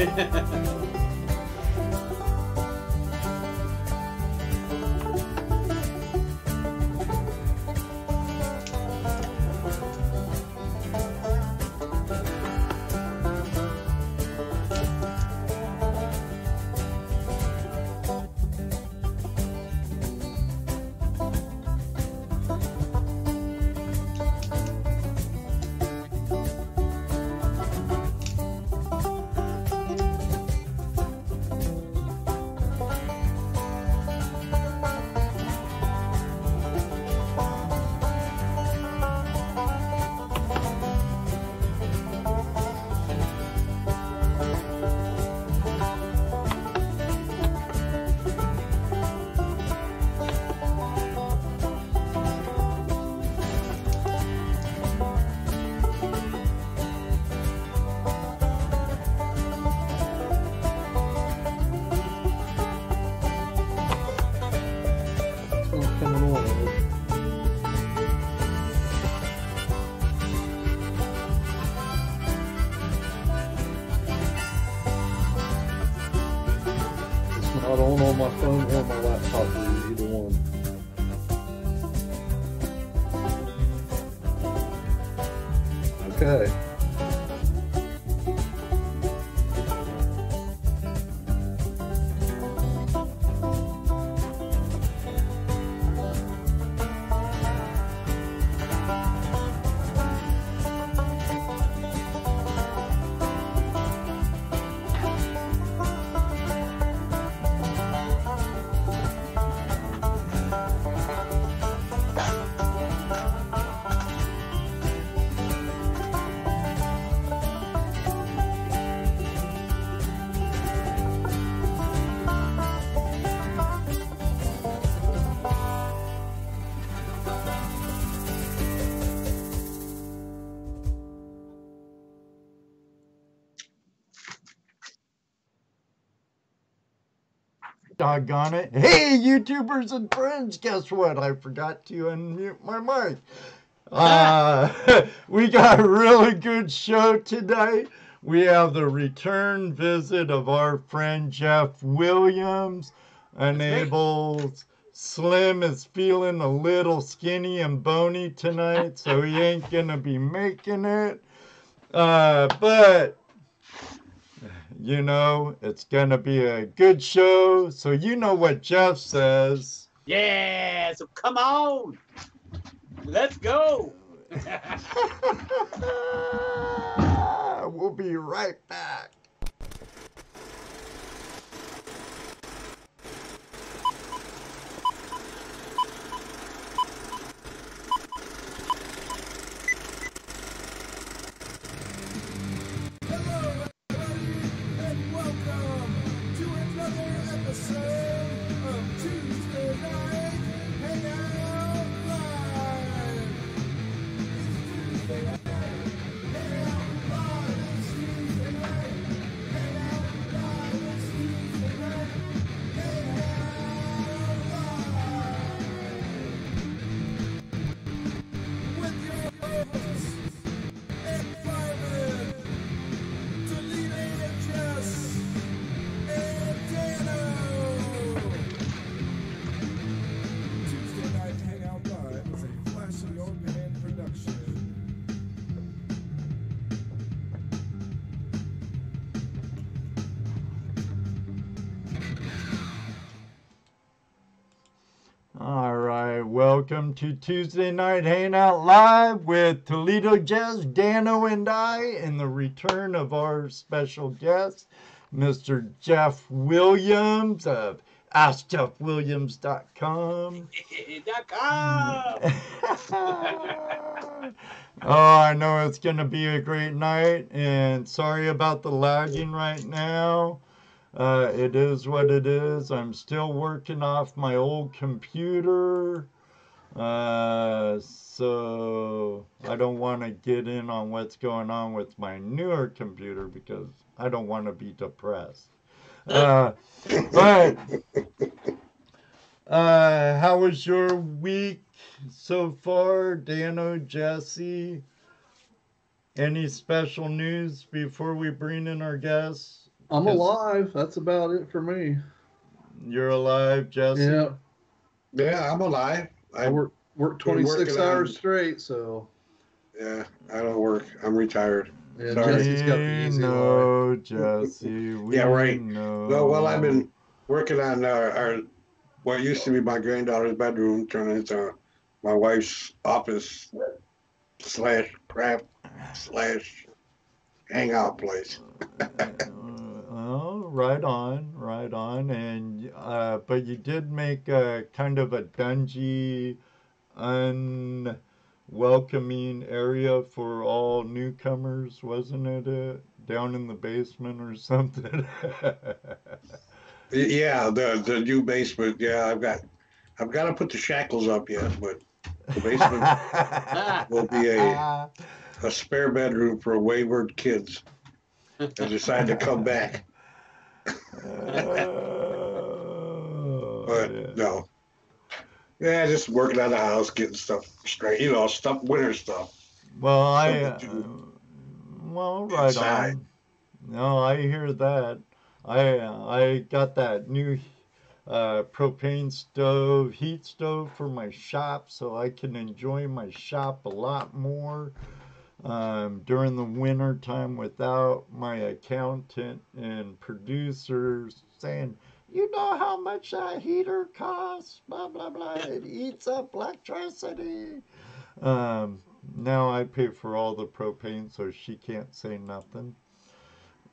Not on my phone or my laptop, either one. Okay. Doggone it. Hey, YouTubers and friends, guess what? I forgot to unmute my mic. We got a really good show today. We have the return visit of our friend Jeff Williams. Enables. Slim is feeling a little skinny and bony tonight, so he ain't gonna be making it. But you know, it's gonna be a good show. So you know what Jeff says. Yeah, so come on. Let's go. We'll be right back. Tuesday Night Hangout Live. Tuesday Night Hangout Live. Tuesday Night Hangout Live. Tuesday Night Hangout Live. With your hosts, Ed Fireman, Toledo and Jess, and Dano. Tuesday Night Hangout Live is a flashy on-demand production. All right, welcome to Tuesday Night Hangout Live with Toledo Jazz, Dano, and I, and the return of our special guest, Mr. Jeff Williams of AskJeffWilliams.com. Oh, I know it's going to be a great night, and sorry about the lagging right now. It is what it is. I'm still working off my old computer, so I don't want to get in on what's going on with my newer computer because I don't want to be depressed. But how was your week so far, Dano, Jesse? Any special news before we bring in our guests? I'm 'Cause alive. That's about it for me. You're alive, Jesse? Yeah. Yeah, I'm alive. I I've work been 26 working hours on. straight, so Yeah, I don't work. I'm retired. yeah, Sorry. Jesse's got the We easy life. know, Jesse. We Yeah, right. know. No, well, I've been working on our what used to be my granddaughter's bedroom, turning into my wife's office / crap / hangout place. Oh, right on, right on. And but you did make a kind of a dungy, unwelcoming area for all newcomers, wasn't it? Down in the basement or something. Yeah, the new basement. Yeah, I've got to put the shackles up yet, but the basement will be a spare bedroom for wayward kids that decide to come back. But Yeah. no. Yeah, just working on the house, getting stuff straight, stuff, winter stuff. Well, Stuff to do well, right inside. on. No, I hear that. I got that new propane stove, heat stove for my shop, so I can enjoy my shop a lot more during the winter time without my accountant and producers saying, "You know how much that heater costs? Blah blah blah. It eats up electricity." Um, Now I pay for all the propane, so she can't say nothing.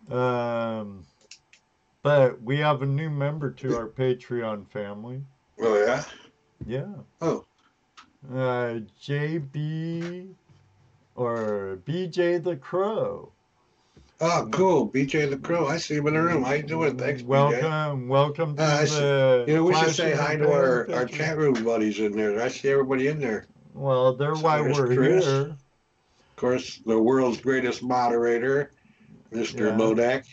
Um, but we have a new member to our Patreon family. Oh yeah. Yeah. Oh. JB or BJ the Crow. Oh, cool. BJ the Crow. I see him in the room. How you doing? Thanks, BJ. Welcome to I see. the We should say Flashing hi of to our Patreon. chat room buddies in there. I see everybody in there. Well, they're So why there's we're Chris. here. Of course, the world's greatest moderator, Mr. Yeah. Modak.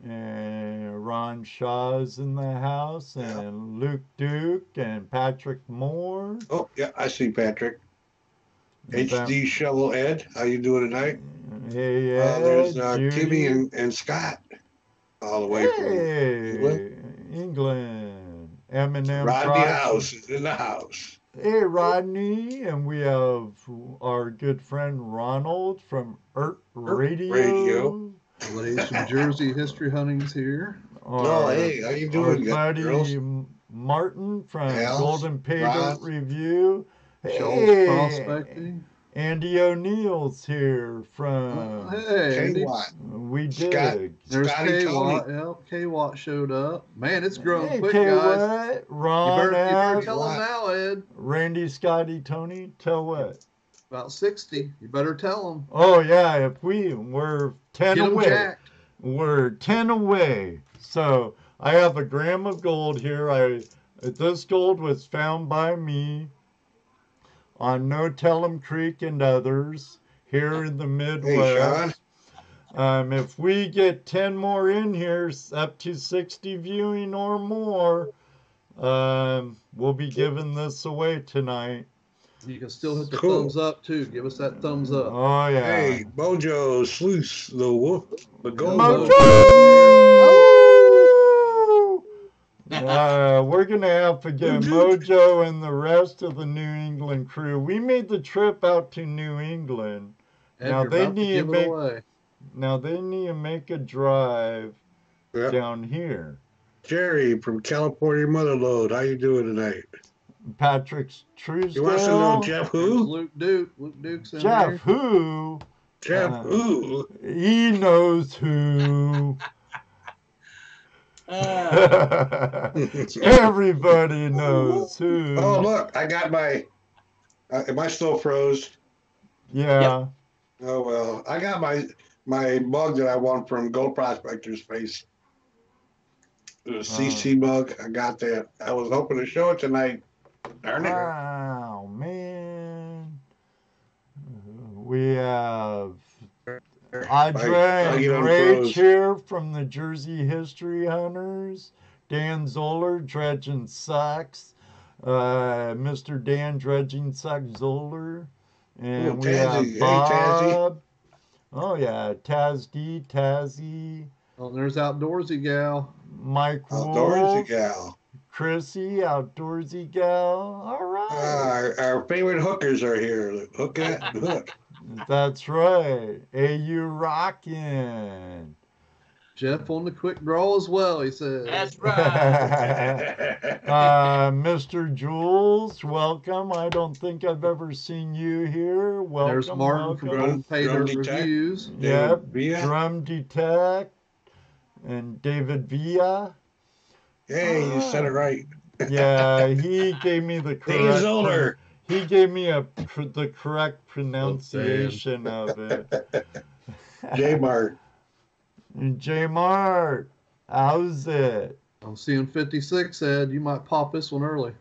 And Ron Shaw's in the house, and Luke Duke, and Patrick Moore. Oh, yeah, I see Patrick. And HD Shovel Ed, how you doing tonight? Hey, Ed, There's Judy. Timmy and Scott, all the way from England. Eminem Rodney Frost. House is in the house. Hey, Rodney, and we have our good friend Ronald from Radio. Ladies from Jersey History Hunting's here. Oh, hey, how you doing, our buddy girls? Martin from Al, Golden Pay Ross. Review. Joel's Prospecting. Andy O'Neill's here from Hey, Andy. K-Watt. We Scott. Dig. There's Scotty K-Watt. Yeah, K-Watt showed up. Man, it's growing Hey, quick, K-Watt, guys. Ron, You better Alex, tell them now, Ed. Randy, Scotty, Tony. Tell what? About 60. You better tell them. Oh yeah, we're 10 Get them away. jacked. We're 10 away. So I have a gram of gold here. This gold was found by me on No Tell 'em Creek and others here in the Midwest. If we get 10 more in here, up to 60 viewing or more, we'll be giving this away tonight. You can still hit the thumbs up, too. Give us that thumbs up. Oh, yeah. Hey, Mojo Sluice, the wolf, the gold Mojo! We're going to have to get Mojo and the rest of the New England crew. We made the trip out to New England. Ed, Now you're they about to need give it away. Now they need to make a drive down here. Jerry from California Motherlode, how you doing tonight? Patrick's Truesdale. You want to know Jeff who? Luke Duke. Luke Duke's in Jeff here. who? Jeff who? He knows who. Everybody knows who. Oh, look, I got my. Am I still froze? Yeah. Yep. Oh, well, I got my mug that I won from Gold Prospectors Face. The CC mug. I got that. I was hoping to show it tonight. Darn it. Wow, man. We have Audrey and Rach here from the Jersey History Hunters. Dan Zoller, Dredging Sucks. Mr. Dan Dredging Sucks Zoller. And we have Bob. Oh, yeah. Taz D, Tazzy. Oh, there's Outdoorsy Gal. Mike Outdoorsy Wolf, gal. Chrissy, Outdoorsy Gal. All right. Our favorite hookers are here. Hook at and hook. That's right. AU rockin'. Jeff on the quick draw as well, he says. That's right. Mr. Jules, welcome. I don't think I've ever seen you here. Welcome. There's Martin from welcome. Golden Pater Drum Detect. Reviews. Yep. Villa. Drum Detect and David Villa. Hey, you said it right. Yeah, he gave me the correct. He's older. He gave me the correct pronunciation of it. J Mart. J Mart, how's it? I'm seeing 56, Ed. You might pop this one early.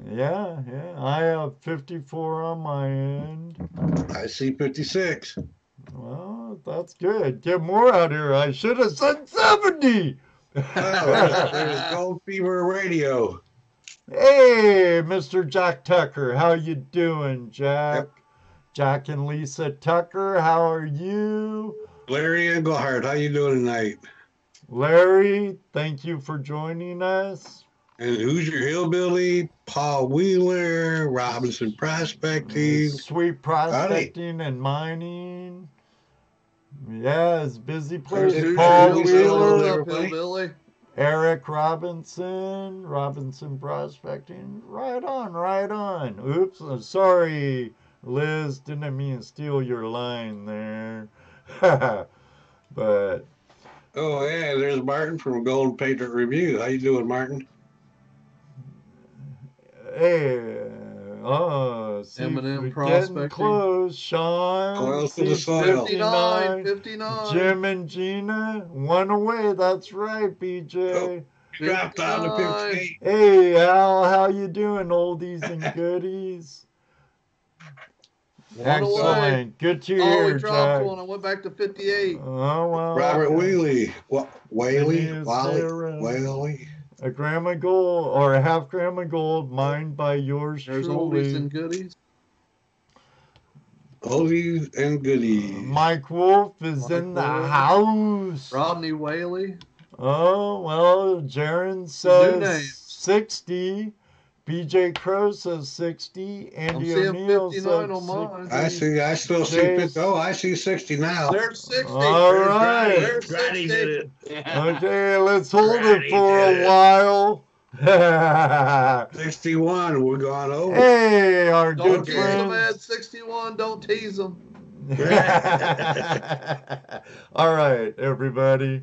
Yeah. I have 54 on my end. I see 56. Well, that's good. Get more out here. I should have said 70. There's Gold Fever Radio. Hey, Mr. Jack Tucker, how you doing, Jack? Yep. Jack and Lisa Tucker, how are you? Larry Englehart, how you doing tonight? Larry, thank you for joining us. And who's your hillbilly? Paul Wheeler, Robinson Prospecting. Sweet prospecting and mining. Yeah, it's busy place. Who's Paul your Wheeler, hillbilly? Billy. Eric Robinson Prospecting. Right on. Oops, sorry, Liz. Didn't mean to steal your line there. But Oh, yeah, there's Martin from Golden Patriot Review. How you doing, Martin? hey, see, Eminem we're Prospecting. getting close. Sean, Close to the see, soil. 59. Jim and Gina, one away. That's right, BJ. You dropped down to 58. Hey, Al, how you doing, oldies and goodies? One away. Excellent. Good to Oh, hear, we dropped Jack. one. I went back to 58. Oh, well. Robert Whaley. Whaley? Is Wally? there Whaley? a gram of gold or a half gram of gold mined by yours There's truly. oldies and goodies. Oldies and goodies. Mike Wolf is Mike in the Wolf. house. Rodney Whaley. Oh, well, Jaron New says names. 60. BJ Crow says 60. I'm Andy seeing O'Neill 59 says on mine. 60. I still see Jace. 50. Oh, I see 60 now. There's 60. All right. There's 60. did it. Okay, let's hold it Granny for did a it. while. 61. We're going over. Hey, our Don't good tease them, friends. Ed. 61. Don't tease them. All right, everybody.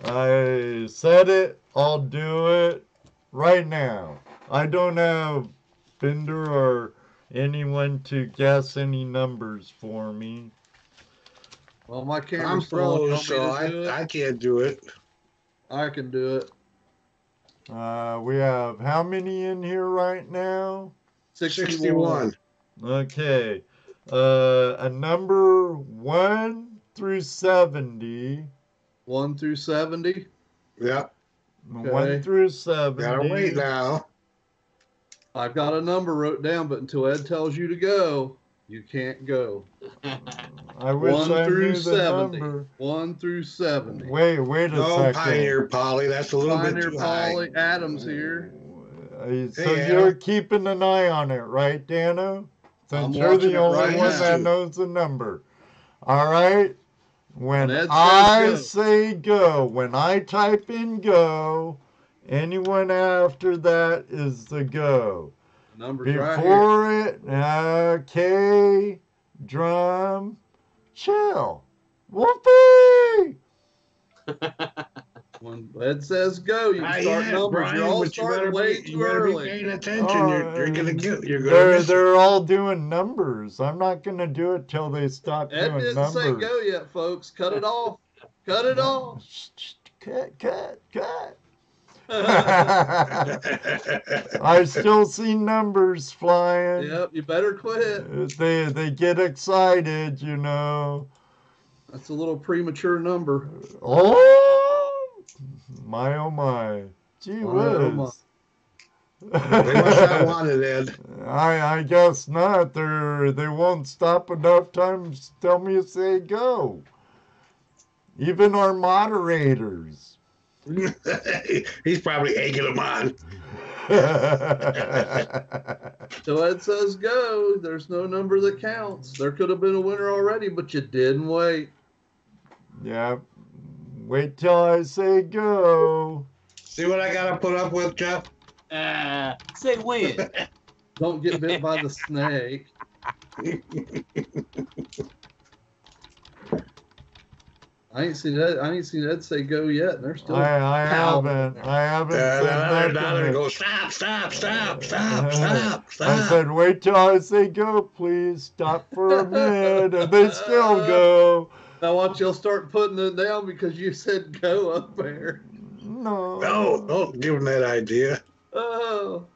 I said it. I'll do it right now. I don't have Binder or anyone to guess any numbers for me. Well, my I'm camera's full. You froze, want me so to do it? I can't do it. I can do it. We have how many in here right now? 61. Okay. A number 1 through 70. 1 through 70. Yep. 1 through 70. Gotta wait now. I've got a number wrote down, but until Ed tells you to go, you can't go. I wish 1 I through knew the 70. number. 1 through 70. Wait a No, second. Pioneer Polly. That's a little Pioneer bit too high. Polly Adams here. So Hey, you're Al. keeping an eye on it, right, Dano? I'm Since you're watching the it only right one now. that knows the number. All right? When When Ed says I go. say go, when I type in go, anyone after that is the go. Numbers right here. Before it, okay, drum, chill. Whoopee! When Ed says go, you can start numbers. You're all starting way too early. Paying attention. You're gonna get. You're gonna They're, miss it. they're all doing numbers. I'm not going to do it till they stop Ed doing didn't numbers. say go yet, folks. Cut it off. Cut it off. Shh, cut. I still see numbers flying. Yep, you better quit. They get excited, you know. That's a little premature number. Oh my! Gee My, oh, my. whiz. They must not want it, Ed. I guess not. They won't stop enough times to tell me to say go. Even our moderators. He's probably egging them on. So Ed says go. There's no number that counts. There could have been a winner already, but you didn't wait. Yeah. Wait till I say go. See what I got to put up with, Jeff? Say when. Don't get bit by the snake. I ain't seen Ed say go yet, and they're still. I haven't said Now they nothing. go, stop. I said, wait till I say go, please. Stop for a minute, and they still go. Now watch, you'll start putting it down because you said go up there. No, don't give them that idea. Oh.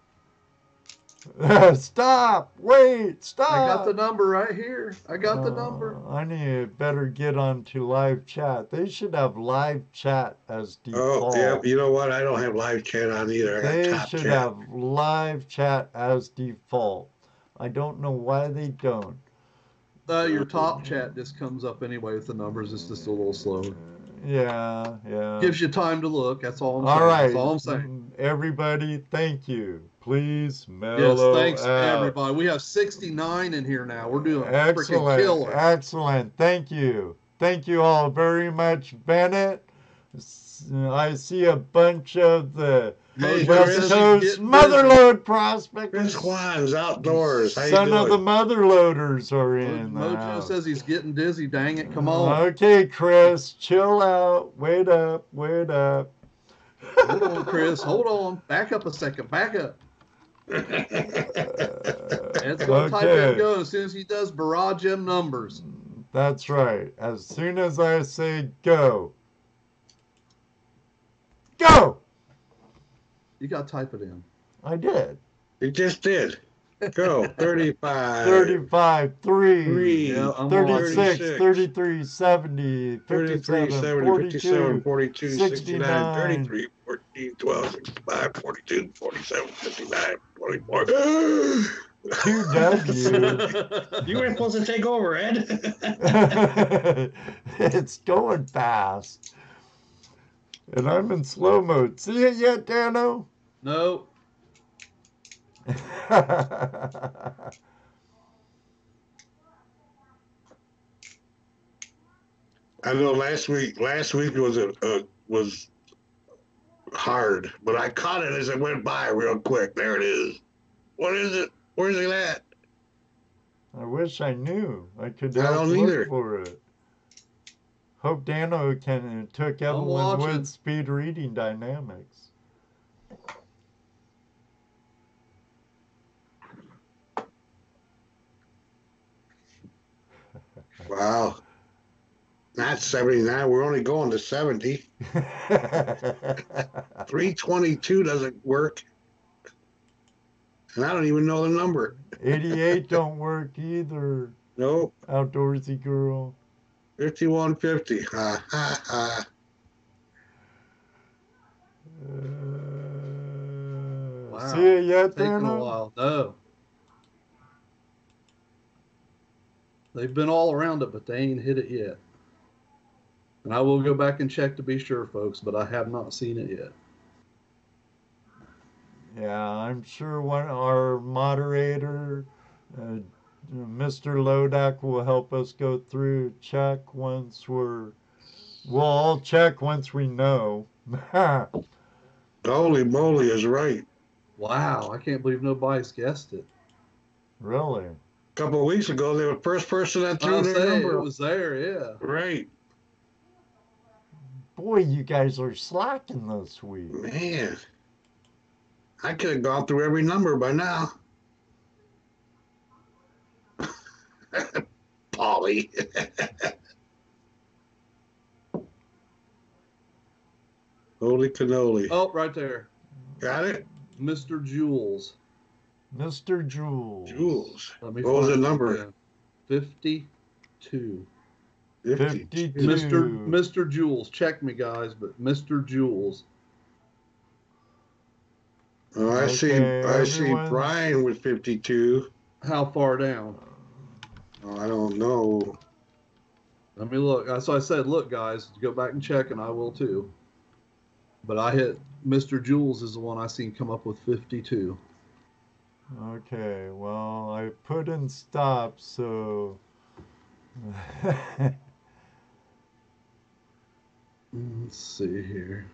Stop! Wait! Stop! I got the number right here. I got the number. I need to better get onto live chat. They should have live chat as default. Oh, yeah. You know what? I don't have live chat on either. They should have live chat as default. I don't know why they don't. Your top chat just comes up anyway with the numbers. It's just a little slower. Yeah. Gives you time to look. That's all I'm saying. All right. That's all I'm saying. Everybody, thank you. Please mellow Yes, thanks out. everybody. We have 69 in here now. We're doing a freaking Excellent. killer. Excellent. Thank you. Thank you all very much, Bennett. I see a bunch of the West Coast Motherlode Prospectors. Chris Juan's outdoors. How Son you of the doing? Motherloaders are in the Mojo house. says he's getting dizzy. Dang it. Come on. Okay, Chris. Chill out. Wait up. Hold on, Chris. Hold on. Back up a second. Back up. Ed's going to type in go as soon as he does barrage them numbers. That's right. As soon as I say go. Go! You got to type it in. I did. You just did. Go. 35. 35, 3, Yeah, I'm 36, 36, 33, 70, 33, 57, 70, 42, 57, 42, 69, 69, 33, 14, 12, 65, 42, 47, 59, 24. 2 W's. You weren't supposed to take over, Ed. It's going fast. And I'm in slow mode. See it yet, Dano? No. I know last week was hard, but I caught it as it went by real quick. There it is. What is it? Where's it at? I wish I knew. I could I help don't look either. for it. Hope Dano took Evelyn watching. Wood's speed reading dynamics. Wow. Not 79. We're only going to 70. 322 doesn't work. And I don't even know the number. 88 don't work either. Nope. Outdoorsy girl. 5150. Ha ha ha. Wow. See it yet, Taking a Dano? while. No. They've been all around it, but they ain't hit it yet. And I will go back and check to be sure, folks, but I have not seen it yet. Yeah, I'm sure our moderator, Mr. Lodak, will help us go through, check once we'll all check once we know. Holy moly is right. Wow, I can't believe nobody's guessed it. Really? A couple of weeks ago, they were the first person that threw I'll their say number. it was there, yeah. Right. Boy, you guys are slacking this week. Man. I could have gone through every number by now. Polly. Holy cannoli. Oh, right there. Got it? Mr. Jules. Mr. Jules. Jules. Let me What was the find it number? again. 52. 52. Mr. Jules. Check me, guys, but Mr. Jules. Oh, I see everyone. Brian with 52. How far down? Oh, I don't know. Let me look. So I said, look, guys, go back and check, and I will too. But I hit Mr. Jules is the one I seen come up with 52. Okay, well, I put in stop, so... Let's see here.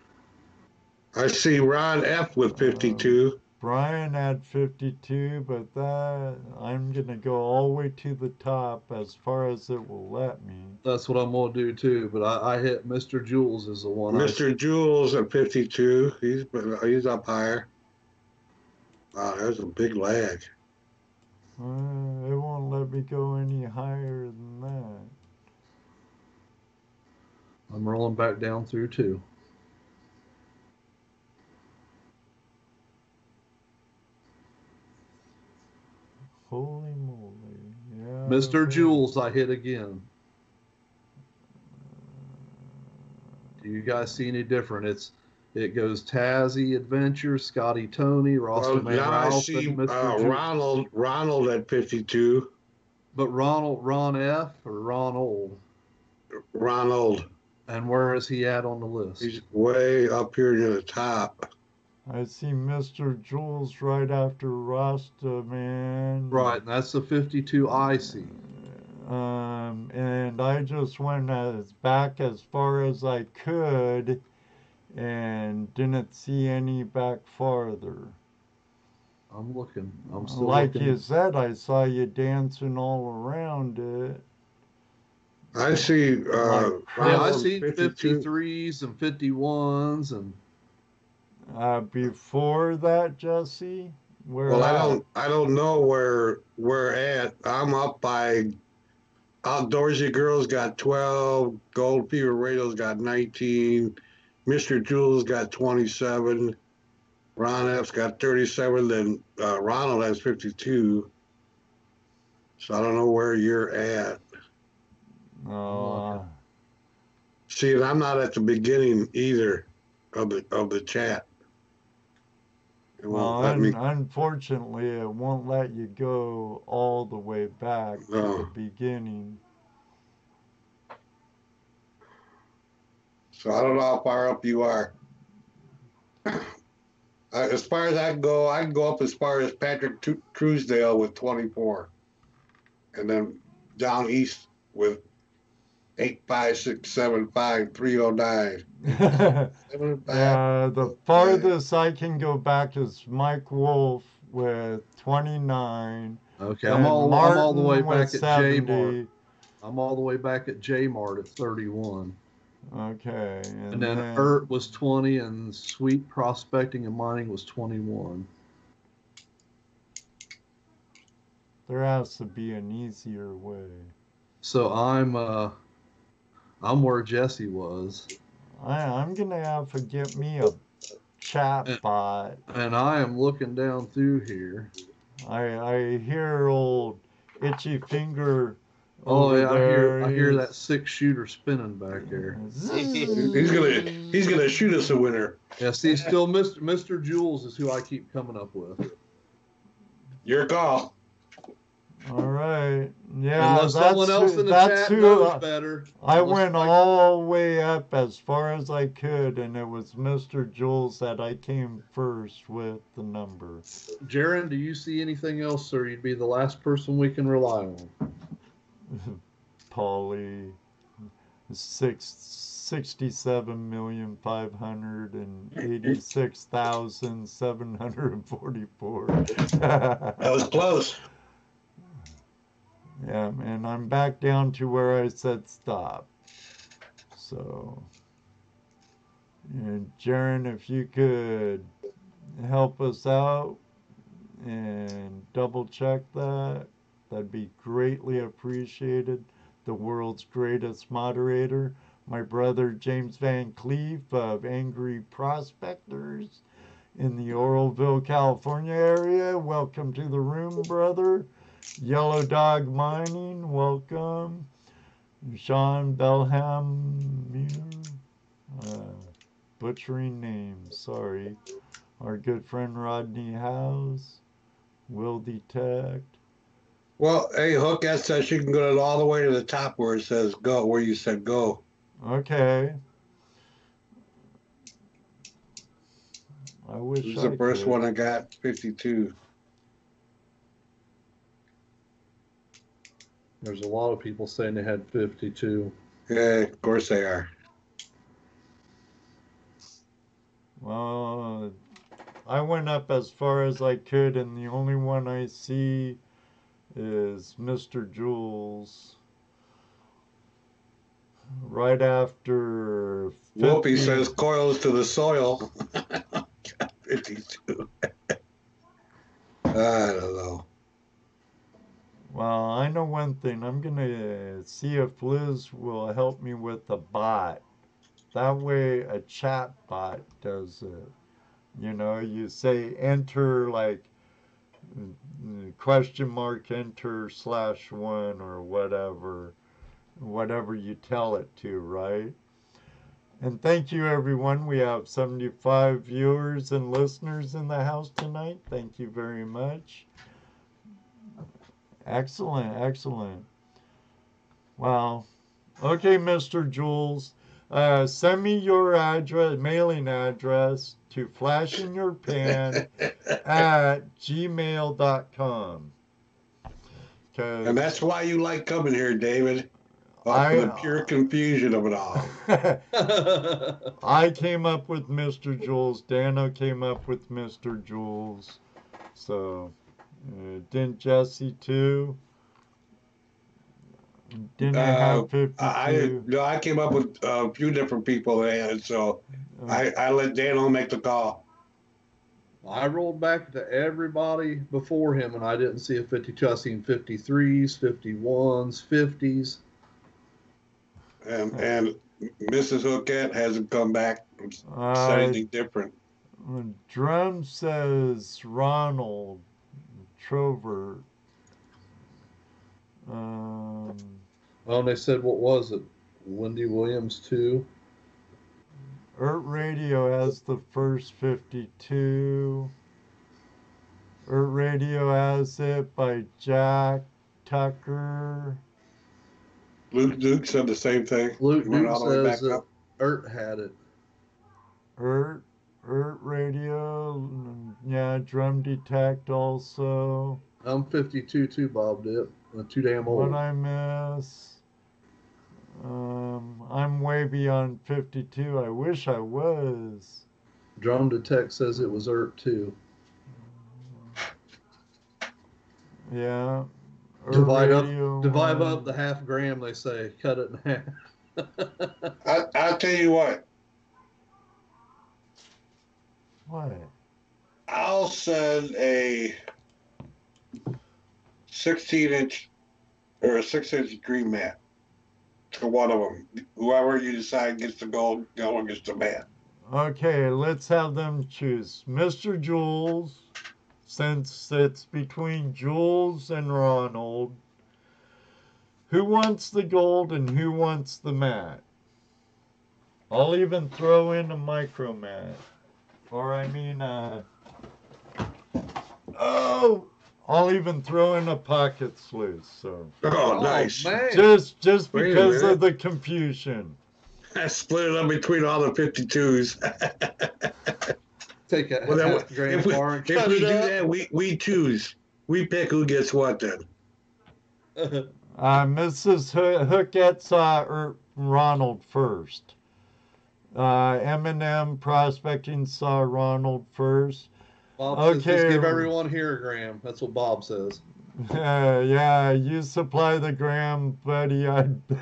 I see Ron F with 52. Brian had 52, but that I'm going to go all the way to the top as far as it will let me. That's what I'm going to do too. But I hit Mr. Jules is the one. Mr. Jules at 52. He's up higher. Wow, there's a big lag. It won't let me go any higher than that. I'm rolling back down through too. Holy moly. Yeah. Mr. Jules, I hit again. Do you guys see any different? It goes Tazzy Adventure, Scotty Tony, Rasta Man Now Ralph, I see and Mr. Jules. Ronald at 52. But Ron F or Ronald? Ronald. And where is he at on the list? He's way up here near the top. I see Mr. Jules right after Rasta Man. Right, and that's the 52 I see. And I just went back as far as I could and didn't see any back farther. I'm looking. I'm still like looking. You said, I saw you dancing all around it. I see. I see 53s and 51s and. Before that, Jesse. Well, I don't know where we're at. I'm up by. Outdoorsy Girls got 12. Gold Fever Radio's got 19. Mr. Jules got 27. Ron F's got 37. Then Ronald has 52. So I don't know where you're at. Oh. See, and I'm not at the beginning either of the chat. Well, unfortunately, it won't let you go all the way back to the beginning. So I don't know how far up you are. As far as I can go up as far as Patrick Truesdale with 24. And then down east with 85675 Yeah, the farthest I can go back is Mike Wolf with 29. Okay, I'm all the way back at J 70. Mart. I'm all the way back at J Mart at 31. Okay. And then ERT was 20 and Sweet Prospecting and Mining was 21. There has to be an easier way. So I'm where Jesse was. I'm gonna have to get me a chat bot. And I am looking down through here. I hear old Itchy Finger. Oh yeah, I hear that 6-shooter spinning back there. He's gonna shoot us a winner. Yeah, see, still Mr. Jules is who I keep coming up with. Your call. All right. Yeah, unless someone else in the chat knows better. I went all the way up as far as I could, and it was Mr. Jules that I came first with the number. Jerad, do you see anything else, sir? You'd be the last person we can rely on. Paulie, 67,586,744. That was close. Yeah, and I'm back down to where I said stop. So, and Jerad, if you could help us out and double check that, that'd be greatly appreciated. The world's greatest moderator, my brother James Van Cleef of Angry Prospectors in the Oralville, California area. Welcome to the room, brother. Yellow Dog Mining, welcome. Sean Belham, butchering names, sorry. Our good friend Rodney House, Will Detect. Well, hey, Hook, that says you can go all the way to the top where it says go, where you said go. Okay. I wish This is the first could. one I got, 52. There's a lot of people saying they had 52. Yeah, of course they are. Well, I went up as far as I could, and the only one I see is Mr. Jules. Right after 50. Whoopi says coils to the soil. 52. I don't know. Well, I know one thing. I'm going to see if Liz will help me with the bot. That way a chat bot does it. You know, you say enter like question mark enter /1 or whatever you tell it to, right? And thank you, everyone. We have 75 viewers and listeners in the house tonight. Thank you very much. Excellent, excellent. Well, okay, Mr. Jules. Send me your address, mailing address to flashinyourpan@gmail.com. And that's why you like coming here, David. For the pure confusion of it all. I came up with Mr. Jules. Dano came up with Mr. Jules. So, didn't Jesse too? Didn't I have 52? No, I came up with a few different people, and so I let Dano make the call. I rolled back to everybody before him, and I didn't see a 52. I seen 53s, 51s, 50s. And Mrs. Hookette hasn't come back and said anything different. Drum says Ronald Trover. Well, they said, what was it? Wendy Williams, too? Ert Radio has the first 52. Ert Radio has it by Jack Tucker. Luke said the same thing. Luke says that Ert had it. Ert Radio, yeah, Drum Detect also. I'm 52 too, Bob Dip. I'm too damn old. What I miss? I'm way beyond 52. I wish I was. Drum Detect says it was Ert too. Yeah. Divide up the half gram, they say. Cut it in half. I'll tell you what. What? I'll send a 16-inch or a 6-inch dream mat to one of them. Whoever you decide gets the gold, going gets the mat. Okay, let's have them choose. Mr. Jules, since it's between Jules and Ronald, who wants the gold and who wants the mat? I'll even throw in a micro mat. Or I mean, I'll even throw in a pocket sluice. So. Oh, nice. Man. Just because of the confusion. I split it up between all the 52s. Take a half gram bar and cut if we it do up. that, we choose. We pick who gets what then. Mrs. Hookette saw Ronald first. M&M Prospecting saw Ronald first. Bob says, just give everyone here a gram. That's what Bob says. Yeah, you supply the gram, buddy. I'd be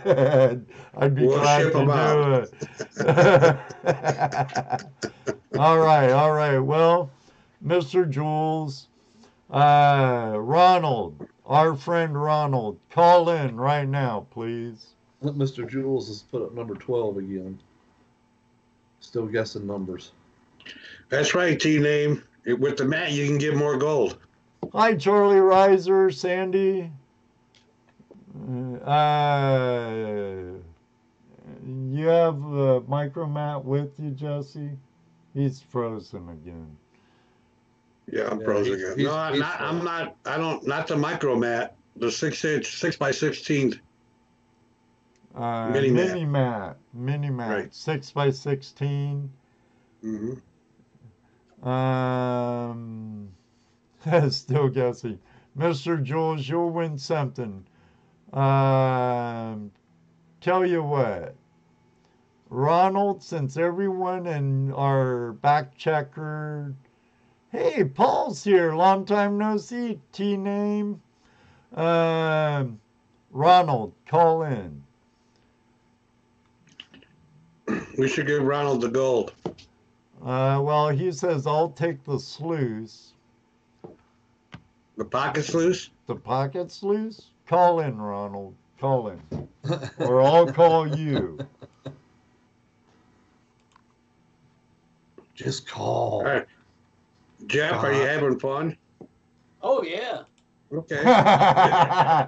glad to do it. All right. Well, Mr. Jules, Ronald, our friend Ronald, call in right now, please. Mr. Jules has put up number 12 again. Still guessing numbers. That's right, T-Name. With the mat, you can get more gold. Hi, Charlie Reiser, Sandy. You have a micro mat with you, Jesse? He's frozen again. Yeah, I'm frozen again. No, I'm not. I don't. Not the micro mat. The 6-inch, 6x16. Mini mat. Mini mat. Right. 6x16. Mm-hmm. Still guessing. Mr. Jules, you'll win something. Tell you what. Ronald, since everyone in our back checker. Hey, Paul's here. Long time no see. T-name. Ronald, call in. We should give Ronald the gold. Well, he says, I'll take the sluice. The pocket sluice? The pocket sluice? Call in, Ronald. Call in. Or I'll call you. Just call. All right. Jeff, are you having fun? Oh yeah. Okay. Since I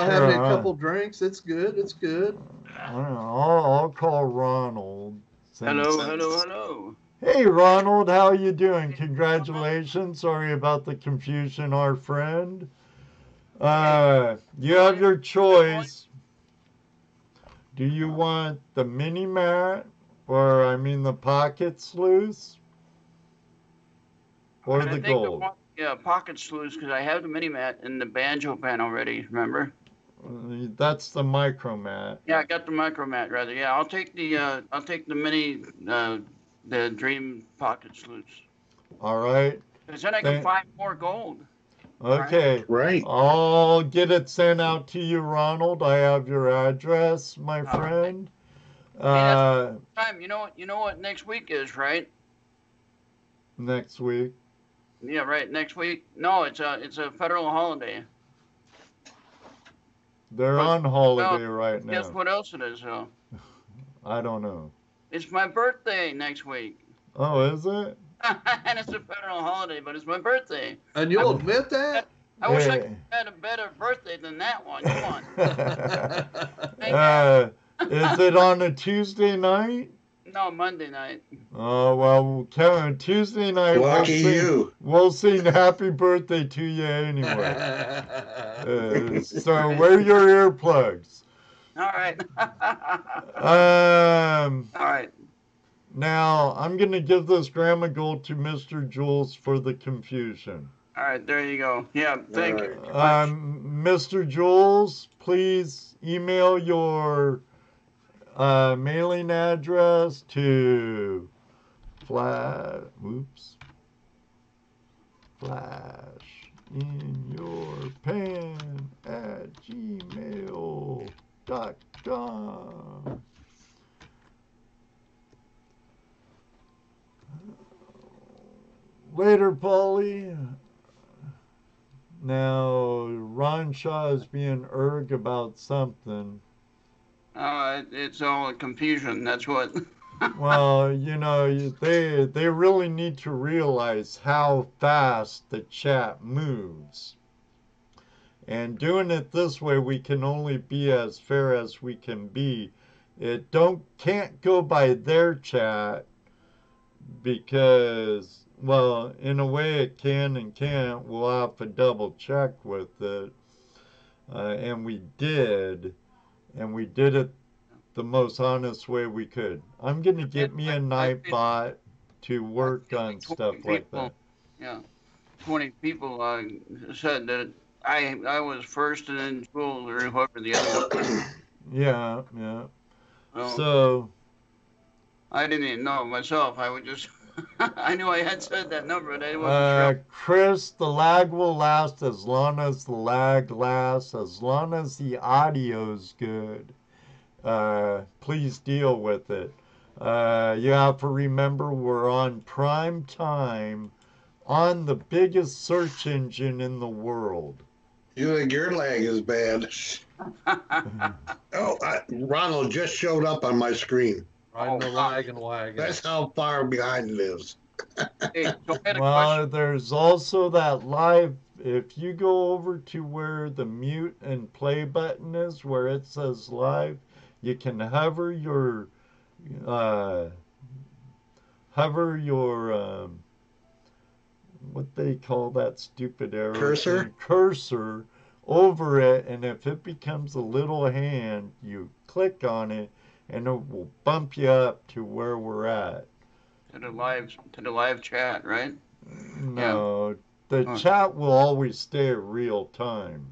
had a couple drinks, it's good. It's good. I'll call Ronald. Hello. Hey, Ronald, how you doing? Congratulations. Sorry about the confusion, our friend. You have your choice. Do you want the mini mat, or the pocket sluice, or the gold? Yeah, pocket sluice, because I have the mini mat and the banjo pen already. Remember? That's the micro mat. Yeah, I got the micro mat rather. Yeah, I'll take the mini the dream pocket sluice. All right. Because then I can find more gold. Okay. Right. I'll get it sent out to you, Ronald. I have your address, my friend. Hey, time. You know what next week is, right? Next week. Yeah, right. Next week. No, it's a federal holiday. They're on holiday right now. Guess what else it is, though? I don't know. It's my birthday next week. Oh, is it? And it's a federal holiday, but it's my birthday. And you'll admit that? I wish I could have had a better birthday than that one. Come on. Is it on a Tuesday night? No, Monday night. Oh, well, Kevin, Tuesday night, we'll sing happy birthday to you anyway. So wear your earplugs. All right. All right. Now, I'm going to give this grandma gold to Mr. Jules for the confusion. All right, there you go. Yeah, thank you. Mr. Jules, please email your mailing address to flash in your pan at gmail.com. Later, Polly. Now, Ron Shaw is being erg about something. It's all confusion. That's what. Well, they really need to realize how fast the chat moves. And doing it this way, we can only be as fair as we can be. It can't go by their chat because, well, in a way it can and can't. We'll have to double check with it. And we did. And we did it the most honest way we could. I'm going to get me a Nightbot to work on stuff like that. Yeah. 20 people said that I was first and then Jules or whoever the other one was. Yeah. Well, So I didn't even know myself. I would just I knew I had said that number, but I wasn't sure. Chris, the lag will last as long as the lag lasts, as long as the audio's good. Please deal with it. You have to remember we're on prime time on the biggest search engine in the world. You think your lag is bad? Ronald just showed up on my screen. Riding the wagon wagon. That's how far behind it is. Well, there's also that live. If you go over to where the mute and play button is, where it says live, you can hover your what they call that stupid arrow cursor over it, and if it becomes a little hand, you click on it, and it will bump you up to where we're at. To the live chat, right? No, the chat will always stay at real time.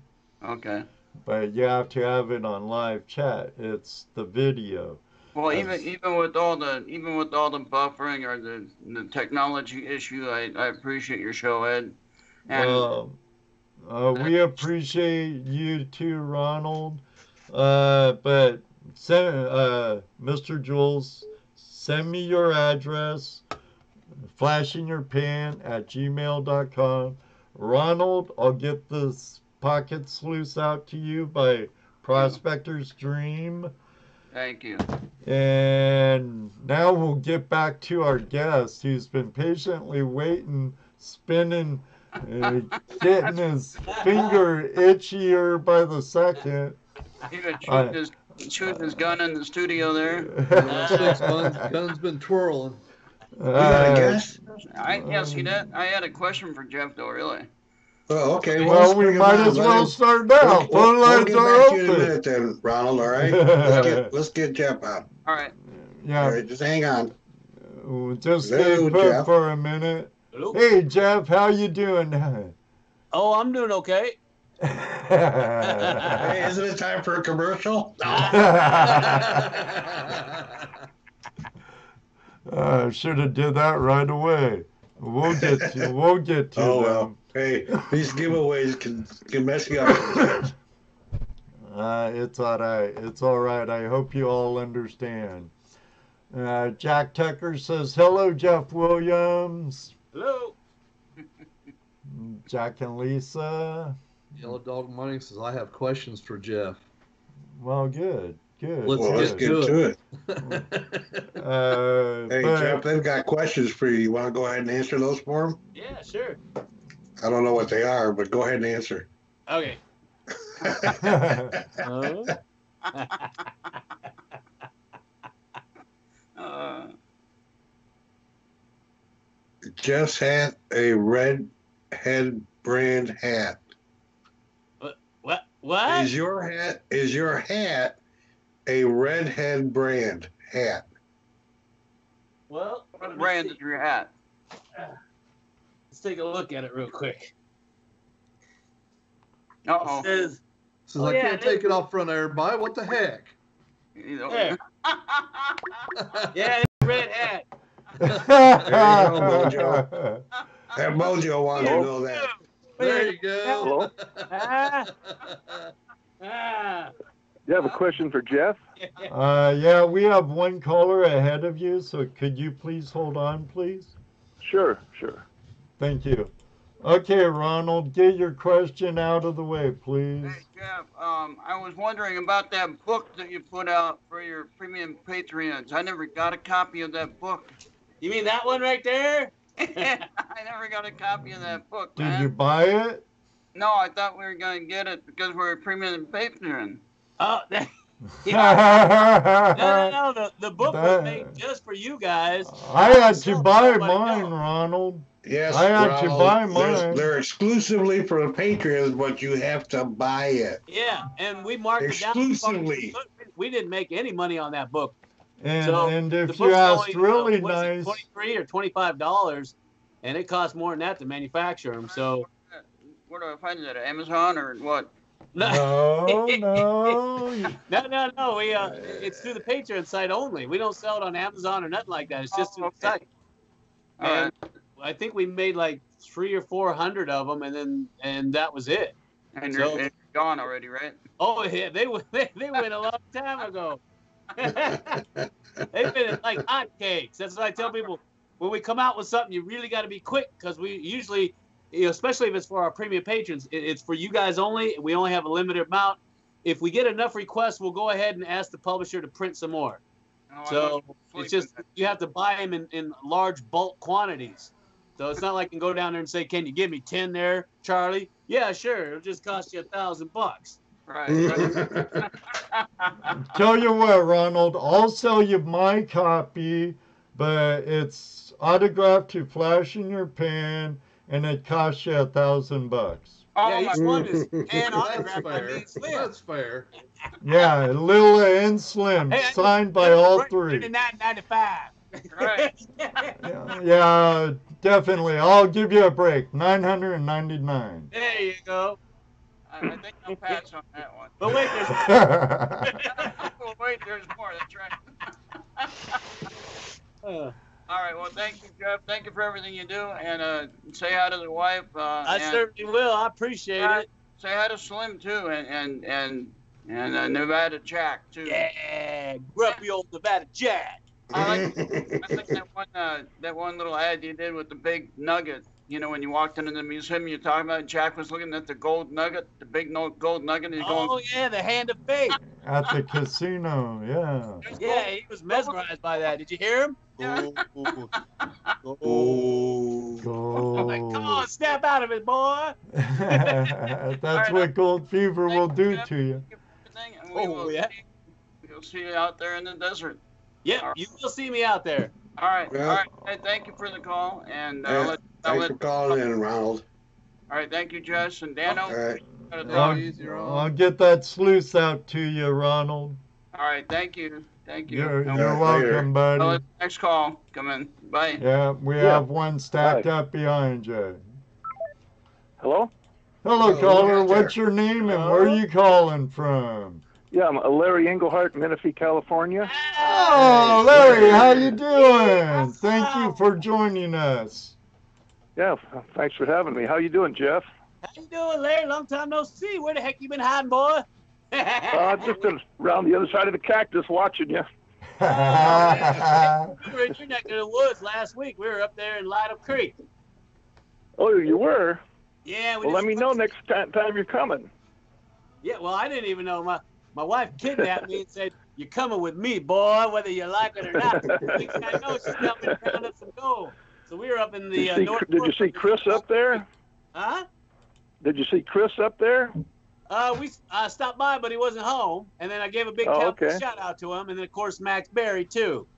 Okay. But you have to have it on live chat. It's the video. Well, even with all the buffering or the technology issue, I appreciate your show, Ed. And we appreciate you too, Ronald. But Mr. Jules, send me your address, flashingyourpan@gmail.com. Ronald, I'll get this pocket sluice out to you by Prospectors Dream. Thank you. And now we'll get back to our guest who's been patiently waiting, spinning, getting his finger itchier by the second. Even shooting his gun in the studio there. Gun's been twirling. You got a guess? Yes, he did. I had a question for Jeff, though, really. Oh, okay. Well, we might as well start now. Phone We'll lines get are back to you in a open. minute then, Ronald, all right? Let's get Jeff out. All right. Yeah. All right, just hang on. Just stay Hello, put Jeff. for a minute. Hello? Hey, Jeff, how you doing? Oh, I'm doing okay. Hey, isn't it time for a commercial? Should have did that right away. We'll get to Oh, them. well. Hey, these giveaways can mess you up. It's all right. It's all right. I hope you all understand. Jack Tucker says, hello, Jeff Williams. Hello. Jack and Lisa. Yellow Dog Money says, I have questions for Jeff. Well, good. Let's get to it. Hey, Jeff, they've got questions for you. You want to go ahead and answer those for them? Yeah, sure. I don't know what they are, but go ahead and answer. Okay. Jeff's hat, a red head brand hat. What? Is your hat a redhead brand hat? Well, What brand is your hat? let's take a look at it real quick. Uh-oh. It says, Says, I can't take it off front of everybody. What the heck? there. Yeah, it's a red hat. There you go, Mojo. That Mojo wanted to know that. There you go. You have a question for Jeff? Yeah, we have one caller ahead of you, so could you please hold on, please? Sure. Thank you. Okay, Ronald, get your question out of the way, please. Hey, Jeff, I was wondering about that book that you put out for your premium Patreons. I never got a copy of that book. You mean that one right there? I never got a copy of that book, Did man. you buy it? No, I thought we were going to get it because we're a premium patron. Oh, no. The book was made just for you guys. I had to buy mine, Ronald. Yes, I had to buy mine. They're exclusively for the patrons, but you have to buy it. Yeah, and we marked it down. Exclusively. We didn't make any money on that book. And the if book's you asked only, really what is it, nice, $23 or $25, and it costs more than that to manufacture them. So Where do I find it? At Amazon or what? no. No. We it's through the Patreon site only. We don't sell it on Amazon or nothing like that. It's just through the site. And I think we made like 300 or 400 of them, and that was it. And they're gone already, right? Oh yeah, they went a long time ago. They've been like hotcakes. That's what I tell people. When we come out with something, you really got to be quick because we usually, especially if it's for our premium patrons, it's for you guys only. We only have a limited amount. If we get enough requests, we'll go ahead and ask the publisher to print some more. So it's just you have to buy them in large bulk quantities. So it's not like I can go down there and say, "Can you give me 10 there, Charlie?" Yeah, sure. It'll just cost you $1,000. Right. Tell you what, Ronald, I'll sell you my copy, but it's autographed to flash in your pan, and it costs you $1,000. Oh, Yeah, my each one is hand That's autographed by me fair. and Slim. That's fair. Yeah, Lila and Slim, Hey, signed by all three. $39.95. Right. Yeah, definitely. I'll give you a break. $999. There you go. I think I'll pass on that one. But wait, there's Oh, wait, there's more. That's right. All right. Well, thank you, Jeff. Thank you for everything you do. And say hi to the wife. I and certainly will. I appreciate it. Say hi to Slim, too. And Nevada Jack, too. Yeah, grumpy old Nevada Jack. I like that one little ad you did with the big nugget. You know, when you walked into the museum, you're talking about Jack was looking at the gold nugget, the big gold nugget. And he's Oh, going, yeah, the hand of fate. At the casino, yeah. Yeah, he was mesmerized by that. Did you hear him? Yeah. I'm like, come on, snap out of it, boy. That's what gold fever will do to you. And we will we'll see you out there in the desert. Yep, you will see me out there. All right. Yeah. All right. Hey, thank you for the call. And Thanks for calling in, Ronald. All right. Thank you, Jess and Dano. All right. I'll get that sluice out to you, Ronald. All right. Thank you. Thank you. You're later. welcome, I'll buddy. let the next call come in. Bye. Yeah, we have one stacked up behind you. Hello? Hello, Hello, caller. right What's there. your name and where are you calling from? Yeah, I'm Larry Englehart, Menifee, California. Oh, Larry, how you doing? Thank you for joining us. Yeah, thanks for having me. How you doing, Jeff? How you doing, Larry? Long time no see. Where the heck you been hiding, boy? Just been around the other side of the cactus watching you. We were in your neck of the woods last week. We were up there in Light Up Creek. Oh, you were? Yeah. Well, let me know next time you're coming. Yeah, well, I didn't even know. My wife kidnapped me and said, "You're coming with me, boy, whether you like it or not." Next thing I know, she's helping me round up some gold. So we were up in the north. Did you see Chris up there? Huh? Did you see Chris up there? We stopped by, but he wasn't home. And then I gave a big shout out to him, and then of course Max Berry too.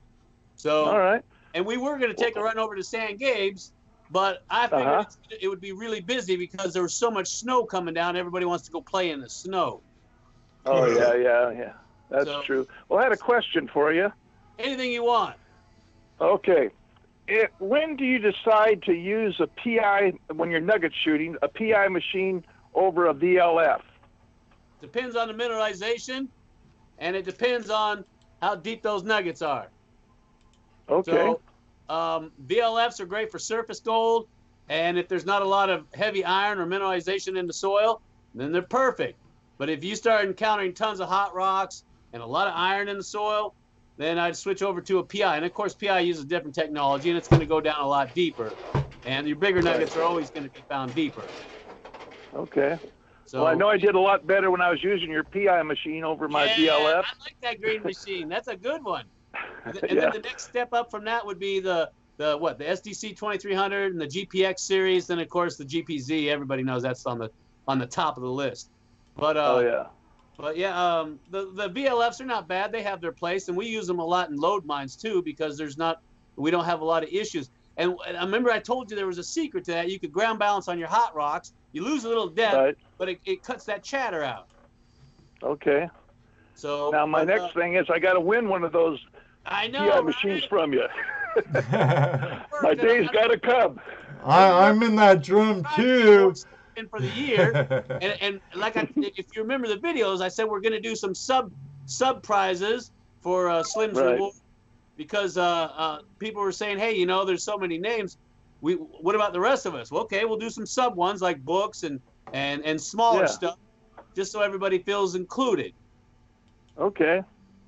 So. All right. And we were going to take a run over to San Gabe's, but I figured it would be really busy because there was so much snow coming down. Everybody wants to go play in the snow. Oh, yeah. That's true. Well, I had a question for you. Anything you want. Okay. When do you decide to use a PI, when you're nugget shooting, a PI machine over a VLF? Depends on the mineralization, and it depends on how deep those nuggets are. Okay. So, VLFs are great for surface gold, and if there's not a lot of heavy iron or mineralization in the soil, then they're perfect. But if you start encountering tons of hot rocks and a lot of iron in the soil, then I'd switch over to a PI. And of course, PI uses different technology, and it's going to go down a lot deeper. And your bigger nuggets are always going to be found deeper. Okay. So, Well, I know I did a lot better when I was using your PI machine over my VLF. I like that green machine. That's a good one. And then the next step up from that would be the SDC 2300 and the GPX series. Then of course the GPZ. Everybody knows that's on the top of the list. But the VLFs are not bad. They have their place, and we use them a lot in load mines too because we don't have a lot of issues. And I remember I told you there was a secret to that. You could ground balance on your hot rocks. You lose a little depth, but it cuts that chatter out. Okay. So now my next thing is I got to win one of those PI machines from you. My day's got to come. I'm in that drum too. In for the year, and like if you remember the videos, I said we're going to do some sub prizes for Slim's Reward because people were saying, hey, there's so many names. What about the rest of us? Well, okay, we'll do some sub ones like books and smaller stuff, just so everybody feels included. Okay,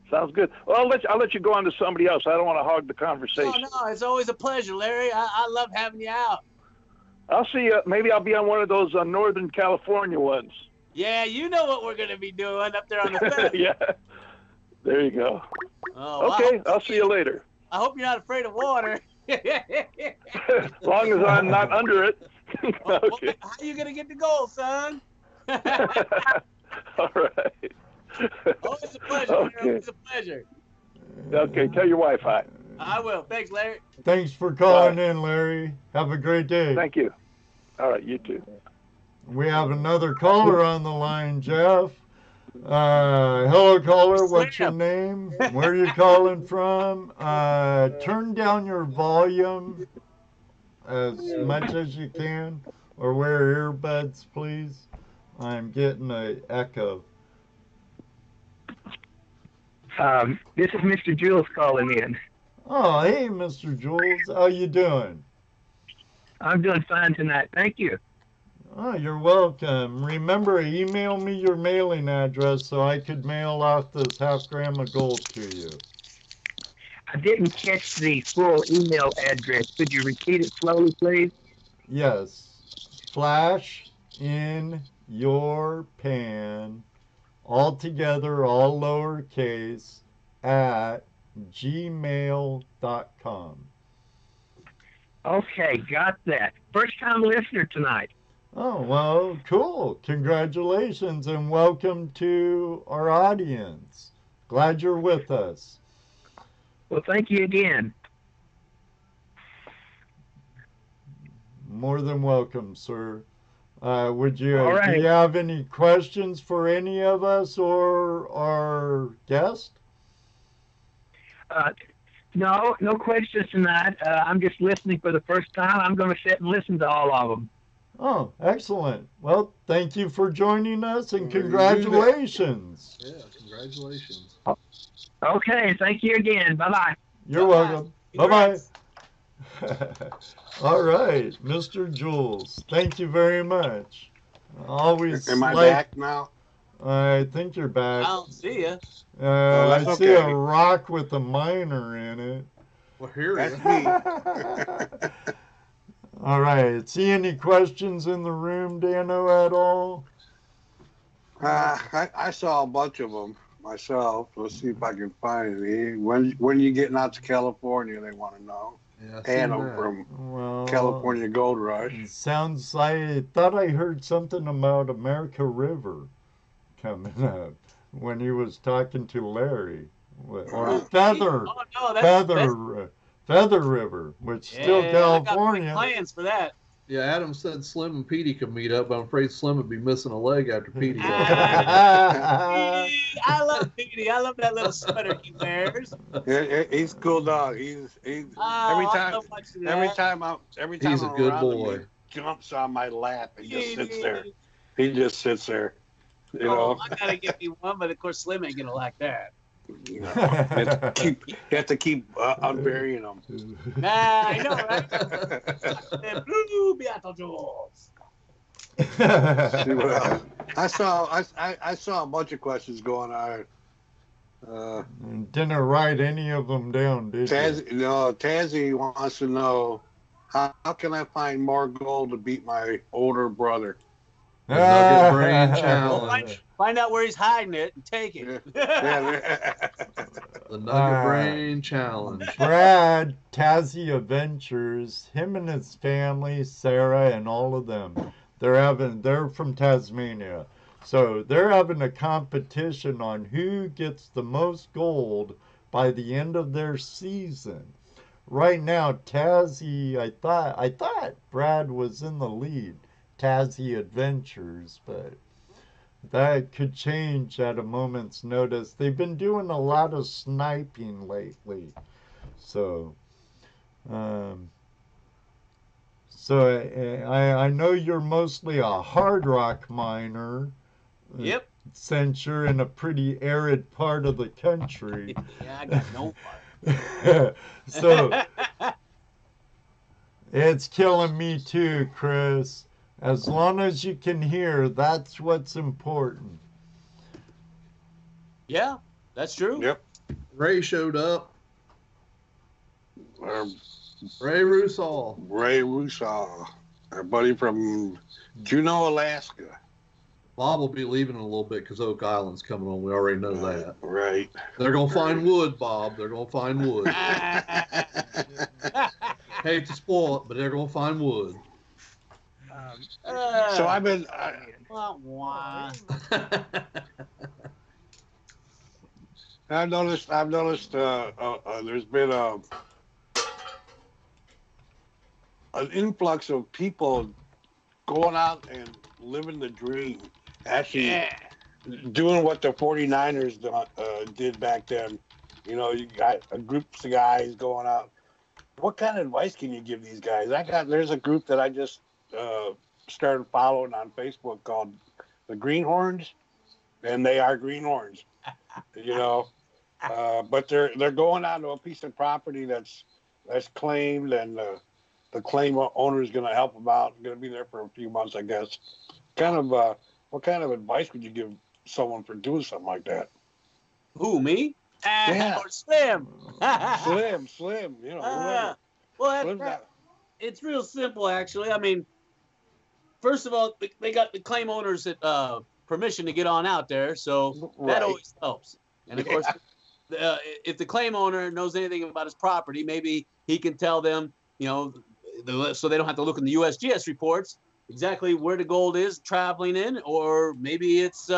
sounds good. Well, I'll let you go on to somebody else. I don't want to hog the conversation. No, it's always a pleasure, Larry. I love having you out. I'll see you. Maybe I'll be on one of those Northern California ones. Yeah, you know what we're going to be doing up there on the fence. Yeah, there you go. Oh, okay, I'll see you later. I hope you're not afraid of water. As long as I'm not under it. Okay. How you going to get the gold, son? All right. Always a pleasure. Okay. Always a pleasure. Okay, tell your wife hi. I will. Thanks, Larry. Thanks for calling in, Larry. Have a great day. Thank you. All right, you too. We have another caller on the line, Jeff. Hello, caller. What's your name? Where are you calling from? Turn down your volume as much as you can, or wear earbuds, please. I'm getting an echo. This is Mr. Jules calling in. Oh, hey, Mr. Jules. How you doing? I'm doing fine tonight. Thank you. Oh, you're welcome. Remember, email me your mailing address so I could mail off this half-gram of gold to you. I didn't catch the full email address. Could you repeat it slowly, please? Yes. Flash in your pan, all together, all lowercase, at gmail.com. Okay, got that. First time listener tonight. Oh, well, cool. Congratulations and welcome to our audience. Glad you're with us. Well, thank you again. More than welcome, sir. Do you have any questions for any of us or our guest? No questions tonight. I'm just listening for the first time. I'm going to sit and listen to all of them. Oh, excellent. Well, thank you for joining us and congratulations. Yeah, congratulations. Okay, thank you again. Bye-bye. You're welcome. Bye-bye. All right, Mr. Jules, thank you very much. Always. Am I back now? I think you're back. I don't see you. I see a rock with a miner in it. Well, here That's me. All right. See any questions in the room, Dano, at all? I saw a bunch of them myself. Let's see if I can find any. When you getting out to California, they want to know. Yeah, And I'm from California Gold Rush. Sounds like I thought I heard something about America River coming up when he was talking to Larry. Or Feather. Oh, no, Feather River, which is still California. I got plans for that. Yeah, Adam said Slim and Petey could meet up, but I'm afraid Slim would be missing a leg after Petey. I love Petey. I love that little sweater he wears. He's a cool dog. He's every time he's a good boy. He jumps on my lap and just sits there. He just sits there. You know. I gotta get me one, but of course Slim ain't gonna like that. You know, you have to keep unburying them. Nah, I know, right? The blue Beetlejuice. I saw a bunch of questions going on. Didn't write any of them down, did you? Tazzy wants to know how can I find more gold to beat my older brother? The Nugget Brain Challenge. Find out where he's hiding it and take it. The Nugget Brain Challenge. Brad, Tazzy Adventures, him and his family, Sarah and all of them, they're from Tasmania. So they're having a competition on who gets the most gold by the end of their season. Right now, Tazzy, I thought Brad was in the lead. Tazzy Adventures, but that could change at a moment's notice. They've been doing a lot of sniping lately, so I know you're mostly a hard rock miner. Yep. Since you're in a pretty arid part of the country. Yeah, I got no part. So it's killing me too, Chris. As long as you can hear, that's what's important. Yeah, that's true. Yep. Ray showed up. Ray Rusall. Ray Rusall, our buddy from Juneau, Alaska. Bob will be leaving in a little bit because Oak Island's coming on. We already know that. Right. They're going to find wood, Bob. They're going to find wood. Hate to spoil it, but they're going to find wood. So I've been. I've noticed. There's been an influx of people going out and living the dream. Actually, doing what the 49ers did back then. You know, you got a group of guys going out. What kind of advice can you give these guys? There's a group that I just started following on Facebook called the Greenhorns, and they are greenhorns. You know, but they're going out to a piece of property that's claimed, and the claim owner is going to help them out. Going to be there for a few months, I guess. What kind of advice would you give someone for doing something like that? Who, me? Yeah. Or Slim. Slim. You know. Well, it's real simple, actually. I mean, first of all, they got the claim owners that permission to get on out there, so that always helps. And of course, if the claim owner knows anything about his property, maybe he can tell them, you know, so they don't have to look in the USGS reports exactly where the gold is traveling in, or maybe it's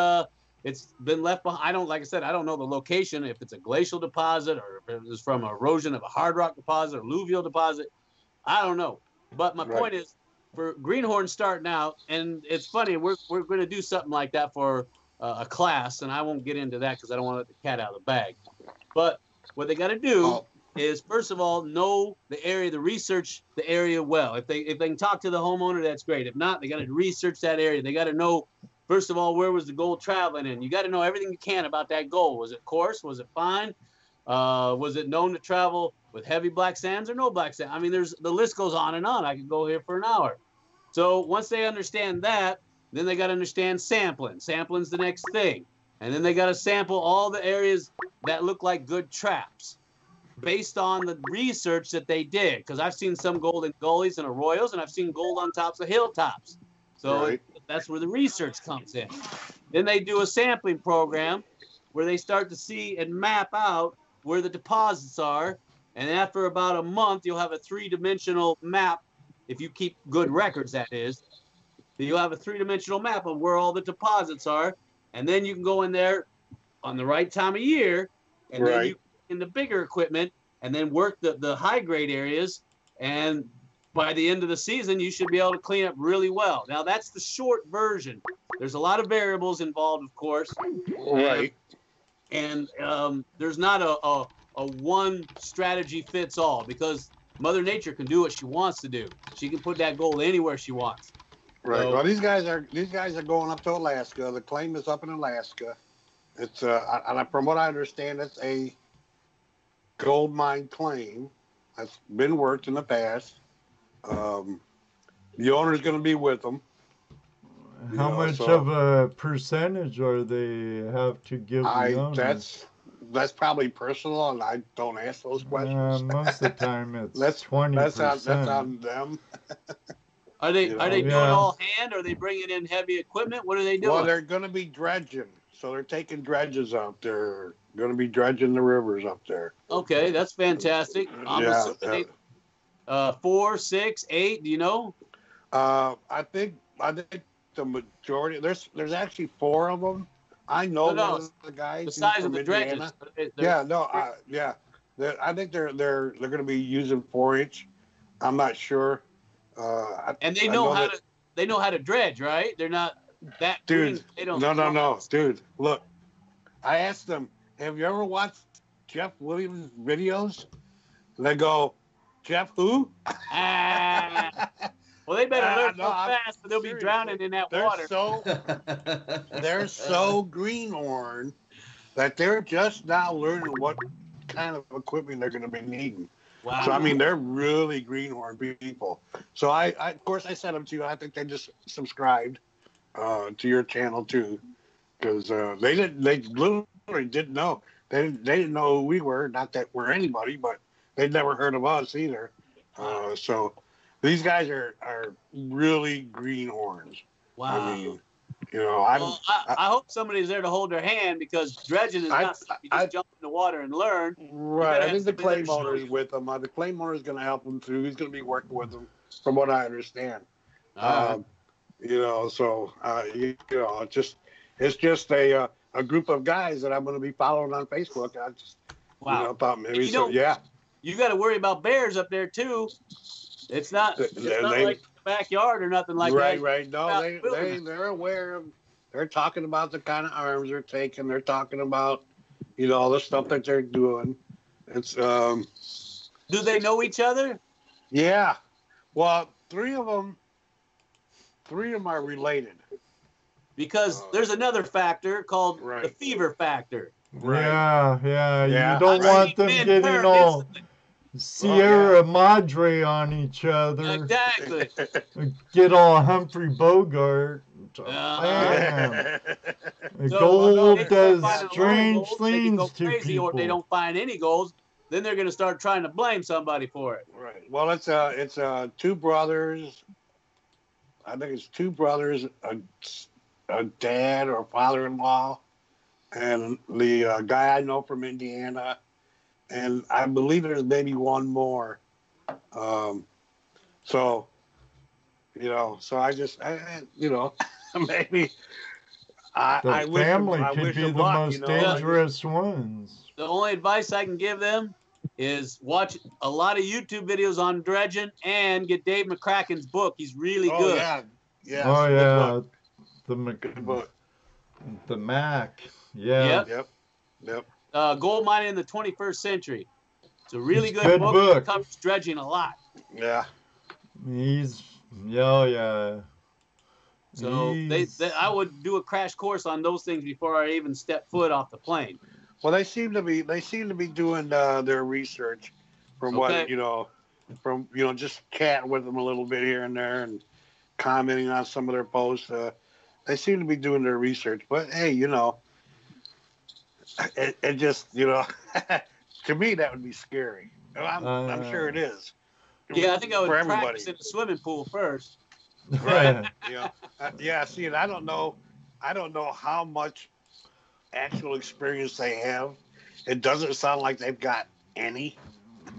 been left behind. Like I said, I don't know the location, if it's a glacial deposit or if it was from erosion of a hard rock deposit or alluvial deposit. I don't know. But my point is, for greenhorns starting out, and it's funny, we're going to do something like that for a class, and I won't get into that because I don't want to let the cat out of the bag. But what they got to do is, first of all, know the area, research the area well. If they can talk to the homeowner, that's great. If not, they got to research that area. They got to know, first of all, where was the gold traveling in? You got to know everything you can about that gold. Was it coarse? Was it fine? Was it known to travel with heavy black sands or no black sand? I mean, the list goes on and on. I could go here for an hour. So once they understand that, then they got to understand sampling. Sampling's the next thing. And then they got to sample all the areas that look like good traps based on the research that they did. Because I've seen some gold in gullies and arroyos, and I've seen gold on tops of hilltops. So that's where the research comes in. Then they do a sampling program where they start to see and map out where the deposits are. And after about a month, you'll have a three-dimensional map. If you keep good records, that is. You'll have a three-dimensional map of where all the deposits are. And then you can go in there on the right time of year. And then you in the bigger equipment and then work the high-grade areas. And by the end of the season, you should be able to clean up really well. Now, that's the short version. There's a lot of variables involved, of course. And there's not a one strategy fits all, because Mother Nature can do what she wants to do. She can put that gold anywhere she wants. Right. So, well, these guys are going up to Alaska. The claim is up in Alaska. It's from what I understand, it's a gold mine claim that's been worked in the past. The owner's going to be with them. How much of a percentage are they have to give the owner? That's probably personal, and I don't ask those questions. Most of the time, it's 20%. That's on them. Are they doing all hand? Or are they bringing in heavy equipment? What are they doing? Well, they're going to be dredging, so they're taking dredges out there. Going to be dredging the rivers up there. Okay, that's fantastic. I'm assuming 4, 6, 8. Do you know? I think the majority. There's actually 4 of them. I know those the guys. The size of the dredges. I think they're going to be using 4-inch. I'm not sure. And they know how to dredge, right? They're not that dude. They don't. No, dude. Look, I asked them, "Have you ever watched Jeff Williams' videos?" And they go, "Jeff who?" Well, they better learn so fast, or they'll be drowning in that water. They're so greenhorn that they're just now learning what kind of equipment they're going to be needing. Wow. So, I mean, they're really greenhorn people. So, I of course, I sent them to you. I think they just subscribed to your channel, too, because they literally didn't know. They didn't know who we were. Not that we're anybody, but they'd never heard of us either. So these guys are really greenhorns. Wow. I mean, you know, I hope somebody's there to hold their hand, because dredging is not you just jump in the water and learn. Right. I think the claim owner is with them. The claim owner is going to help them through. He's going to be working with them, from what I understand. You know, so you know, it's just a group of guys that I'm going to be following on Facebook. I just thought maybe You got to worry about bears up there too. It's not like backyard or nothing like right, that. Right. No, Out they, in the wilderness. they're aware of. They're talking about the kind of arms they're taking. They're talking about, you know, all the stuff that they're doing. It's Do they know each other? yeah. Well, three of them are related. Because there's another factor called Right. the fever factor. Right. Yeah. Yeah. You don't I want see them men getting turn all instantly. Sierra Madre on each other. Exactly. Get all Humphrey Bogart. Uh-huh. Bam. So, Gold they start does finding a lot of strange goals, they can go things to crazy, people. or if they don't find any goals, then they're going to start trying to blame somebody for it. Right. Well, it's two brothers. I think it's two brothers, a dad or father-in-law, and the guy I know from Indiana, and I believe there's maybe one more. So, you know, I you know, maybe I The wish family I could wish be them the luck, most you know. dangerous ones. The only advice I can give them is watch a lot of YouTube videos on dredging and get Dave McCracken's book. He's really Oh good. yeah, yeah. Oh it's a good yeah, book. Good book. the Mac. Yeah. Yep. Gold mining in the 21st century. It's a really It's good good book. It covers dredging a lot. Yeah. He's yeah. So I would do a crash course on those things before I even step foot off the plane. Well, they seem to be doing their research from what from just chatting with them a little bit here and there and commenting on some of their posts. They seem to be doing their research, but hey, you know, it just to me that would be scary. I'm sure it is. Yeah, I think I would for practice everybody. in the swimming pool first. Right. Yeah. See, and I don't know how much actual experience they have. It doesn't sound like they've got any.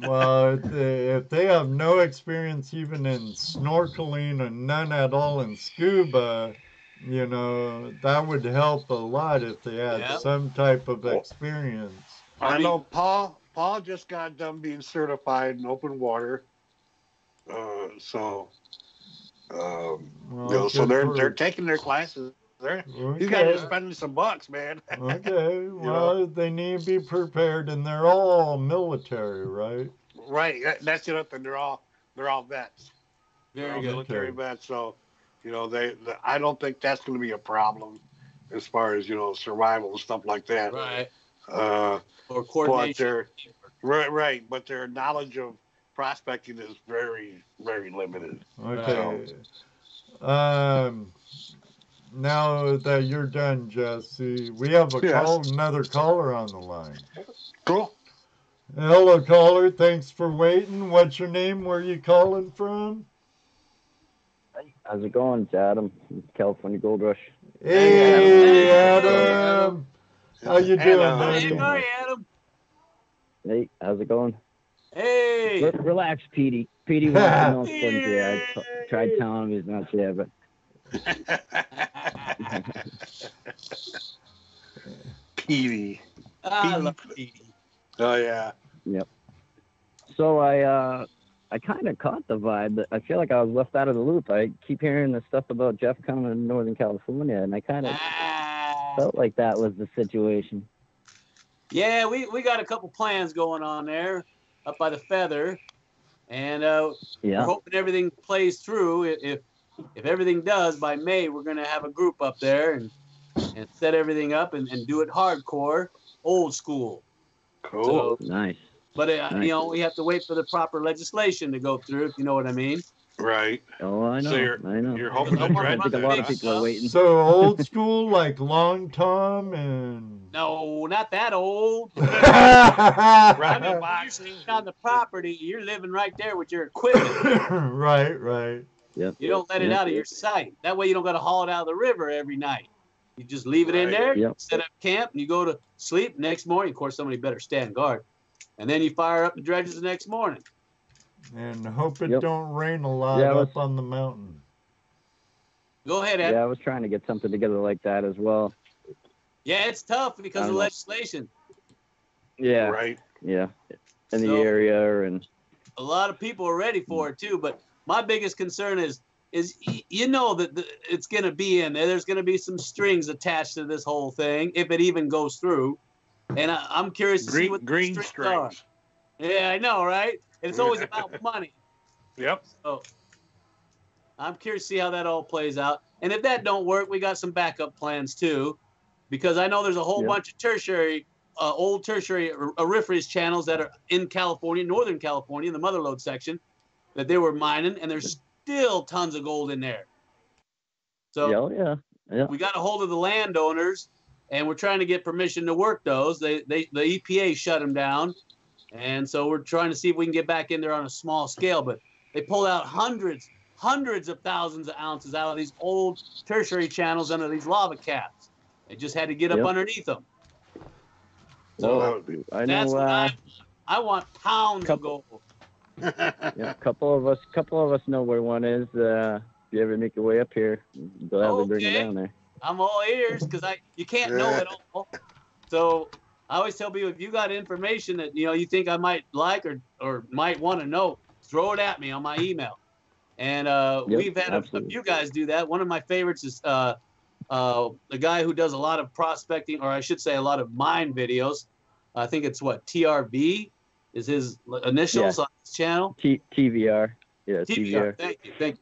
Well, if they have no experience even in snorkeling and none at all in scuba, that would help a lot if they had some type of experience. I know Paul just got done being certified in open water. So they're taking their classes. These guys are spending some bucks, man. Okay, well, they need to be prepared, and they're all military, right? Right, that's the other thing. They're all vets. Very good. Military vets. So, I don't think that's going to be a problem as far as survival and stuff like that. Right. Or coordination. Right. But their knowledge of prospecting is very, very limited. Okay. Now that you're done, Jesse, we have another caller on the line. Cool. Hello, caller. Thanks for waiting. What's your name? Where are you calling from? How's it going? It's Adam, California Gold Rush. Hey, Adam. How you doing, Hey, how are you, Adam? Hey, how's it going? Hey. Relax, Petey. Petey wants to know Slim J. I tried telling him he's not there, but. Petey. I love Petey. Oh yeah. Yep. So I kind of caught the vibe, but I feel like I was left out of the loop. I keep hearing the stuff about Jeff coming to Northern California, and I kind of felt like that was the situation. Yeah, we got a couple plans going on there up by the Feather, and we're hoping everything plays through. If everything does, by May, we're going to have a group up there and set everything up and do it hardcore, old school. Cool. So, nice. But, we have to wait for the proper legislation to go through, if you know what I mean. Right. Oh, I know. So I know. You're hoping to I think a lot of people are waiting. So old school, like Long Tom and... No, not that old. Right. You're sitting on the property. You're living right there with your equipment. Right. Yep. You don't let it out of your sight. That way you don't got to haul it out of the river every night. You just leave it in there, set up camp, and you go to sleep. Next morning, of course, somebody better stand guard. And then you fire up the dredges the next morning. And hope it don't rain a lot up on the mountain. Go ahead, Ed. Yeah, I was trying to get something together like that as well. Yeah, it's tough because of legislation. Yeah. Right. Yeah. In the area and... A lot of people are ready for it, too. But my biggest concern is is you know that it's going to be in there. There's going to be some strings attached to this whole thing if it even goes through. And I'm curious to see what green the strings are. Yeah, I know, right? It's always about money. Yep. So I'm curious to see how that all plays out. And if that don't work, we got some backup plans too, because I know there's a whole bunch of tertiary, old tertiary auriferous channels that are in California, Northern California, in the Motherlode section, that they were mining, and there's still tons of gold in there. So we got a hold of the landowners, and we're trying to get permission to work those. The EPA shut them down, and so we're trying to see if we can get back in there on a small scale. But they pulled out hundreds of thousands of ounces out of these old tertiary channels under these lava caps. They just had to get up underneath them. So that's what I want pounds of gold. A couple of us know where one is. If you ever make your way up here, gladly bring it down there. I'm all ears because you can't know it all. So I always tell people, if you got information that you think I might like or might want to know, throw it at me on my email. And we've had a few guys do that. One of my favorites is the guy who does a lot of prospecting, or I should say a lot of mine videos. I think it's TRB is his initials on his channel. TVR. Yeah, TVR. Thank you.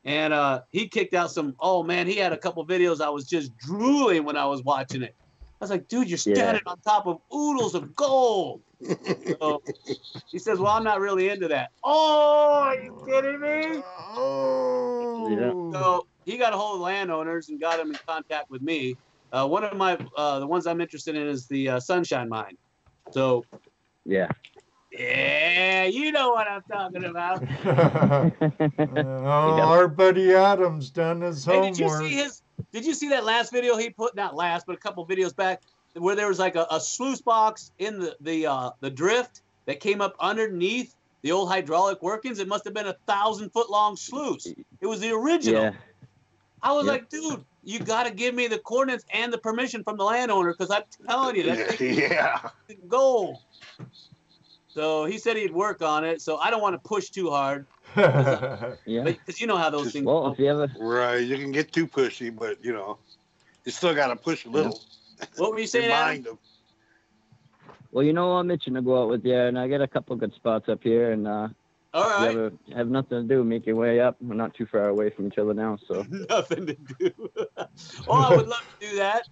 And he kicked out some, he had a couple videos. I was just drooling when I was watching it. I was like, dude, you're standing on top of oodles of gold. So he says, well, I'm not really into that. Oh, are you kidding me? Oh. So he got a hold of the landowners and got them in contact with me. One of my, the ones I'm interested in is the Sunshine Mine. So. Yeah, you know what I'm talking about. Our buddy Adam's done his homework. Did you see that last video he put? Not last, but a couple videos back, where there was like a sluice box in the drift that came up underneath the old hydraulic workings. It must have been 1,000-foot long sluice. It was the original. Yeah. I was like, dude, you got to give me the coordinates and the permission from the landowner, because I'm telling you that gold. So he said he'd work on it. So I don't want to push too hard. Because you know how those things go. Right. You can get too pushy, but, you still got to push a little. What were you saying, Adam? Well, I'm itching to go out with you, and I got a couple good spots up here, and all right. You have nothing to do, make your way up. We're not too far away from each other now, so. Nothing to do. Well, I would love to do that.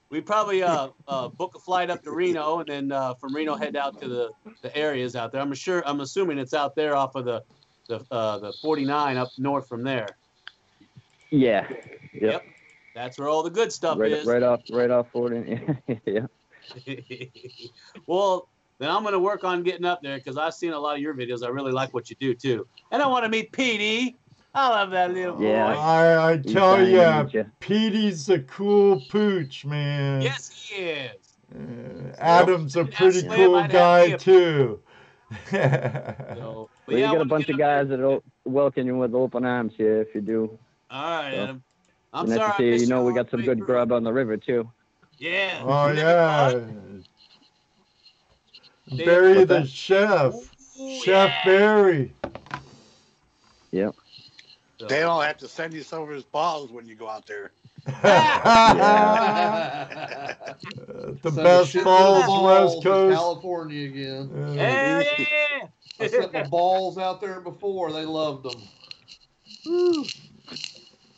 We probably book a flight up to Reno, and then from Reno head out to the areas out there. I'm assuming it's out there off of the 49 up north from there. Yeah. Yep. That's where all the good stuff is. Right off 40. Yeah. Well, then I'm going to work on getting up there, because I've seen a lot of your videos. I really like what you do too, and I want to meet Petey. I love that little boy. I tell you, Petey's a cool pooch, man. Yes, he is. Adam's a pretty cool guy too. So, you got a bunch of guys that'll welcome you with open arms here if you do. All right, Adam. I'm sorry. I missed we got some good grub on the river too. Yeah. Oh yeah. Barry the chef. Chef Barry. Yep. They don't have to send you some of his balls when you go out there. The best balls, West Coast. California again. Yeah. I sent the balls out there before. They loved them.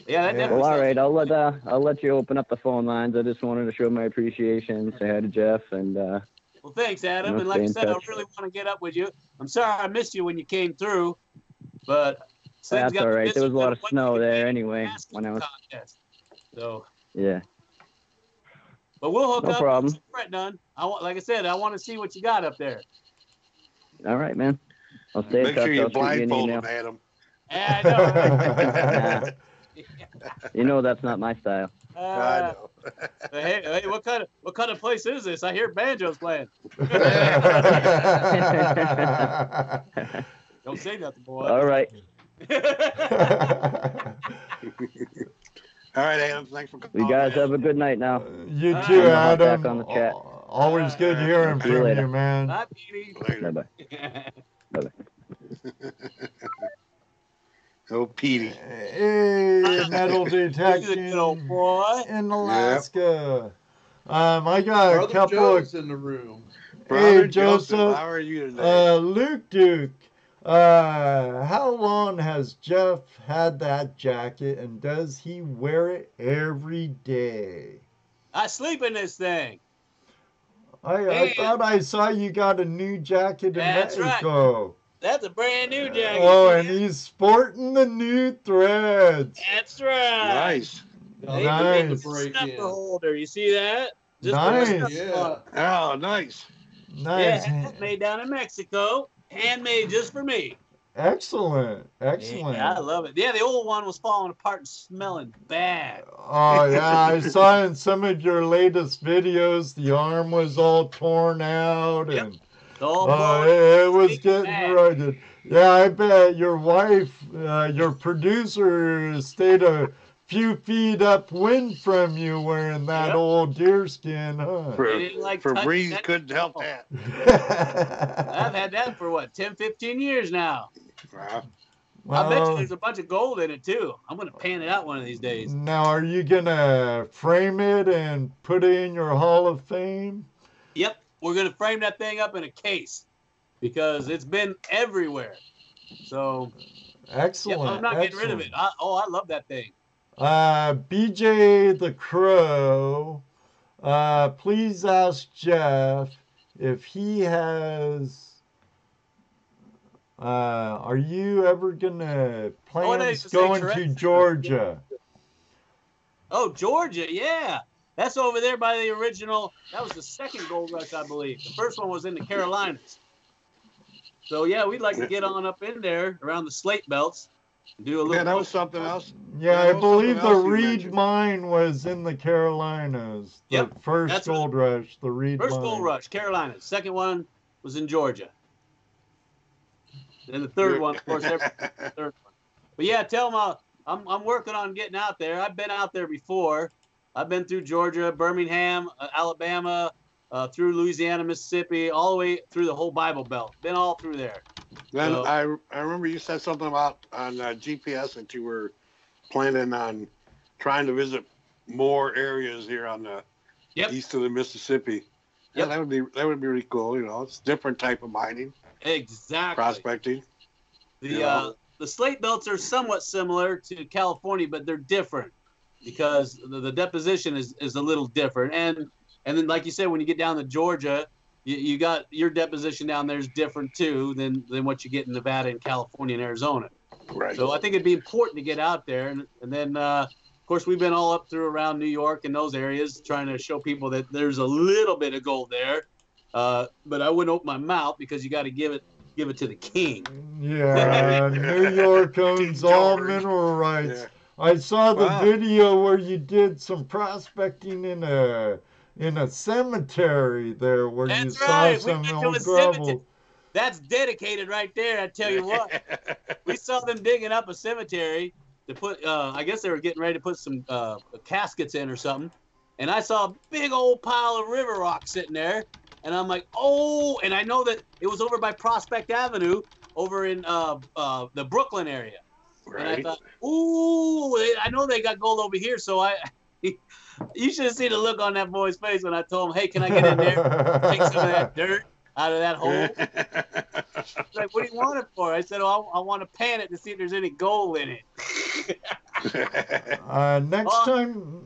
Yeah, that well, all right. I'll let you open up the phone lines. I just wanted to show my appreciation. Say hi to Jeff and. Well, thanks, Adam. And like I said, I really want to get up with you. I'm sorry I missed you when you came through, but that's all right. There was a lot of snow there anyway when I was. So. Yeah. But we'll hook up. No problem. Right, done. Like I said, I want to see what you got up there. All right, man. I'll stay in touch. Make sure you blindfold him, Adam. Yeah, I know. You know that's not my style. I know. Hey, what kind of place is this? I hear banjos playing. Don't say nothing, boy. All right. All right, Adam. Thanks for coming. You guys have a good night now. You too, Adam. Back on the chat. Always good hearing from you, man. Bye, Petey. Bye-bye. Bye-bye. Oh, Petey. Hey, metal detecting in Alaska. I got Brother a couple Joe's of. in the room. Brother Hey, Joseph, how are you today? Luke Duke. How long has Jeff had that jacket, and does he wear it every day? I sleep in this thing. I thought I saw you got a new jacket in Mexico. Right. That's a brand new jacket. Oh, and he's sporting the new threads. That's right. Nice. Nice. Snuffer holder. You see that? Just nice. Yeah. Oh, nice. Nice. Yeah, made down in Mexico. Handmade just for me. Excellent. Excellent. Yeah, I love it. Yeah, the old one was falling apart and smelling bad. Oh, yeah. I saw in some of your latest videos, the arm was all torn out. Yep. And it was getting rugged. Yeah, I bet your wife, your producer, stayed a few feet upwind from you wearing that old deerskin, huh? Febreze couldn't help that. I've had that for what, 10, 15 years now. Wow. I bet you there's a bunch of gold in it too. I'm gonna pan it out one of these days. Now, are you gonna frame it and put it in your Hall of Fame? Yep, we're gonna frame that thing up in a case because it's been everywhere. So excellent. Yep, I'm not getting rid of it. I love that thing. BJ the Crow, please ask Jeff if he has. Are you ever gonna plans going to Georgia? Oh, Georgia, yeah. That's over there by the original. That was the second gold rush, I believe. The first one was in the Carolinas. So yeah, we'd like to get on up in there around the slate belts. Do a little. Yeah, that was something else. Yeah, I believe the Reed mine was in the Carolinas. The first gold rush, the Reed mine. First gold rush, Carolinas. Second one was in Georgia. And the third one, of course, third one. But yeah, tell them I'm working on getting out there. I've been out there before. I've been through Georgia, Birmingham, Alabama, through Louisiana, Mississippi, all the way through the whole Bible Belt. Been all through there. Then I remember you said something about on GPS that you were planning on trying to visit more areas here on the east of the Mississippi. Yeah, that would be really cool. You know, it's a different type of mining. Exactly. Prospecting. The slate belts are somewhat similar to California, but they're different because the deposition is a little different. And then, like you said, when you get down to Georgia, you got your deposition down there is different too than what you get in Nevada and California and Arizona. Right. So I think it'd be important to get out there, and then of course we've been all up through around New York and those areas trying to show people that there's a little bit of gold there. But I wouldn't open my mouth because you got to give it to the king. Yeah, New York owns all mineral rights. Yeah. I saw the video where you did some prospecting in a cemetery there where you saw some old gravel. That's dedicated right there. I tell you what, we saw them digging up a cemetery to put. I guess they were getting ready to put some caskets in or something, and I saw a big old pile of river rock sitting there. And I'm like, oh, and I know that it was over by Prospect Avenue over in the Brooklyn area. Right. And I thought, ooh, I know they got gold over here. So you should have seen the look on that boy's face when I told him, hey, can I get in there, take some of that dirt out of that hole? He's like, what do you want it for? I said, oh, I want to pan it to see if there's any gold in it.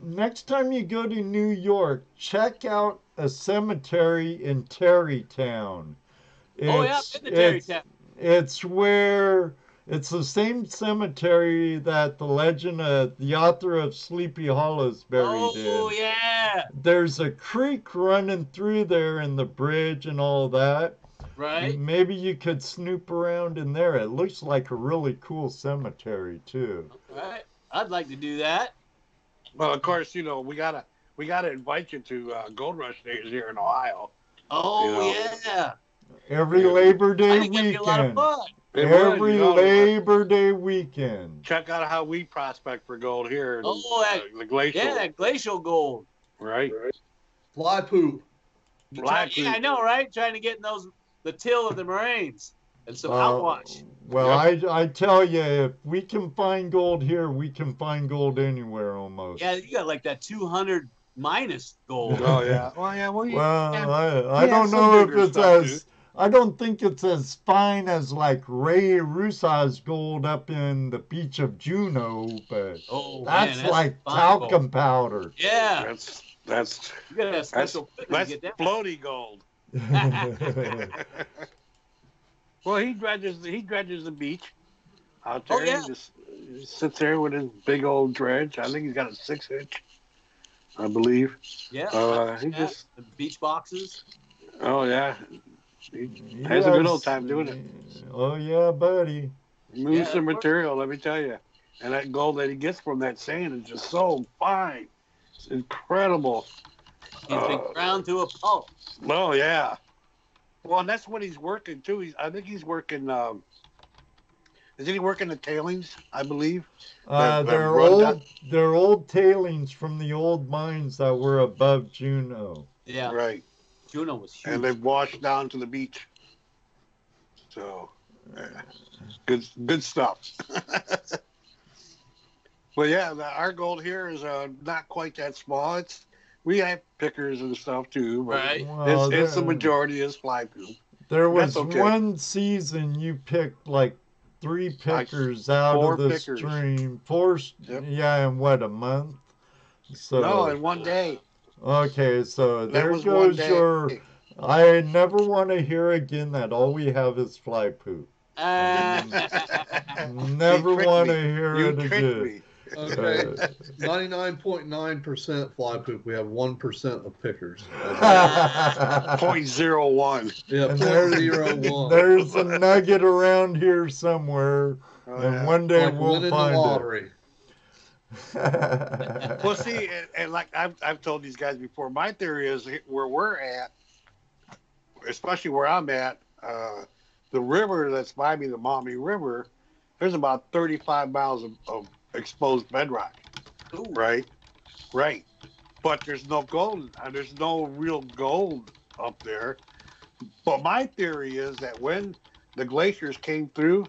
Next time you go to New York, check out a cemetery in Tarrytown. It's the same cemetery that the legend of the author of Sleepy Hollow is buried in. Oh yeah. There's a creek running through there in the bridge and all that. Right. Maybe you could snoop around in there. It looks like a really cool cemetery too. Right. I'd like to do that. Well, of course, you know, we gotta invite you to Gold Rush days here in Ohio. Oh, yeah. Every Labor Day weekend. It'd be a lot of fun. Every Labor Day weekend. Check out how we prospect for gold here. The glacial. Yeah, that glacial gold. Right. Fly poop. Yeah, I know, right? Trying to get in the till of the moraines. And so outwash. Well, I tell you, if we can find gold here, we can find gold anywhere almost. Yeah, you got like that 200 minus gold. Oh yeah. Well, yeah. I don't know if it's as. I don't think it's as fine as like Ray Russa's gold up in the beach of Juneau, but that's like talcum powder. Yeah. That's you gotta have special that's to get that. floaty gold. Well, he dredges the beach out there. Yeah. He just sits there with his big old dredge. I think he's got a 6-inch, I believe. Yeah. He just the beach boxes. Oh yeah. He has a good old time doing it. Oh yeah, buddy. He moves some material, let me tell you. And that gold that he gets from that sand is just so fine. It's incredible. He's been ground to a pulp. Oh yeah. Well, and that's what he's working too. I think he's working. Isn't he working the tailings? I believe. They're old tailings from the old mines that were above Juneau. Yeah. Right. Juneau was huge. And they've washed down to the beach. So, good stuff. But yeah, our gold here is not quite that small. We have pickers and stuff too, but it's the majority is fly poop. There was one season you picked like 3 pickers out of the stream. 4, yeah, in what, a month? So no, in one day. Okay, so there goes your. I never want to hear again that all we have is fly poop. Never want to hear it again. Me. Okay, 99.9% fly poop. We have 1% of pickers. 0.01. Yeah, 0.01. There's a nugget around here somewhere, and one day we'll find it. Well, see, and like I've told these guys before, my theory is where we're at, especially where I'm at, the river that's by me, the Maumee River, there's about 35 miles of exposed bedrock. Ooh. Right. But there's no gold. There's no real gold up there. But my theory is that when the glaciers came through,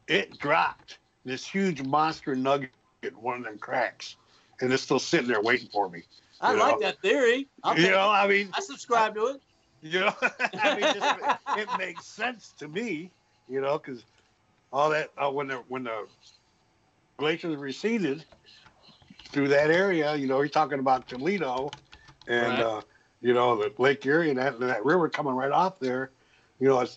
it dropped this huge monster nugget in one of them cracks, and it's still sitting there waiting for me. I like that theory. I subscribe to it. It makes sense to me, because all that when the glaciers receded through that area, you're talking about Toledo and the Lake Erie and that river coming right off there.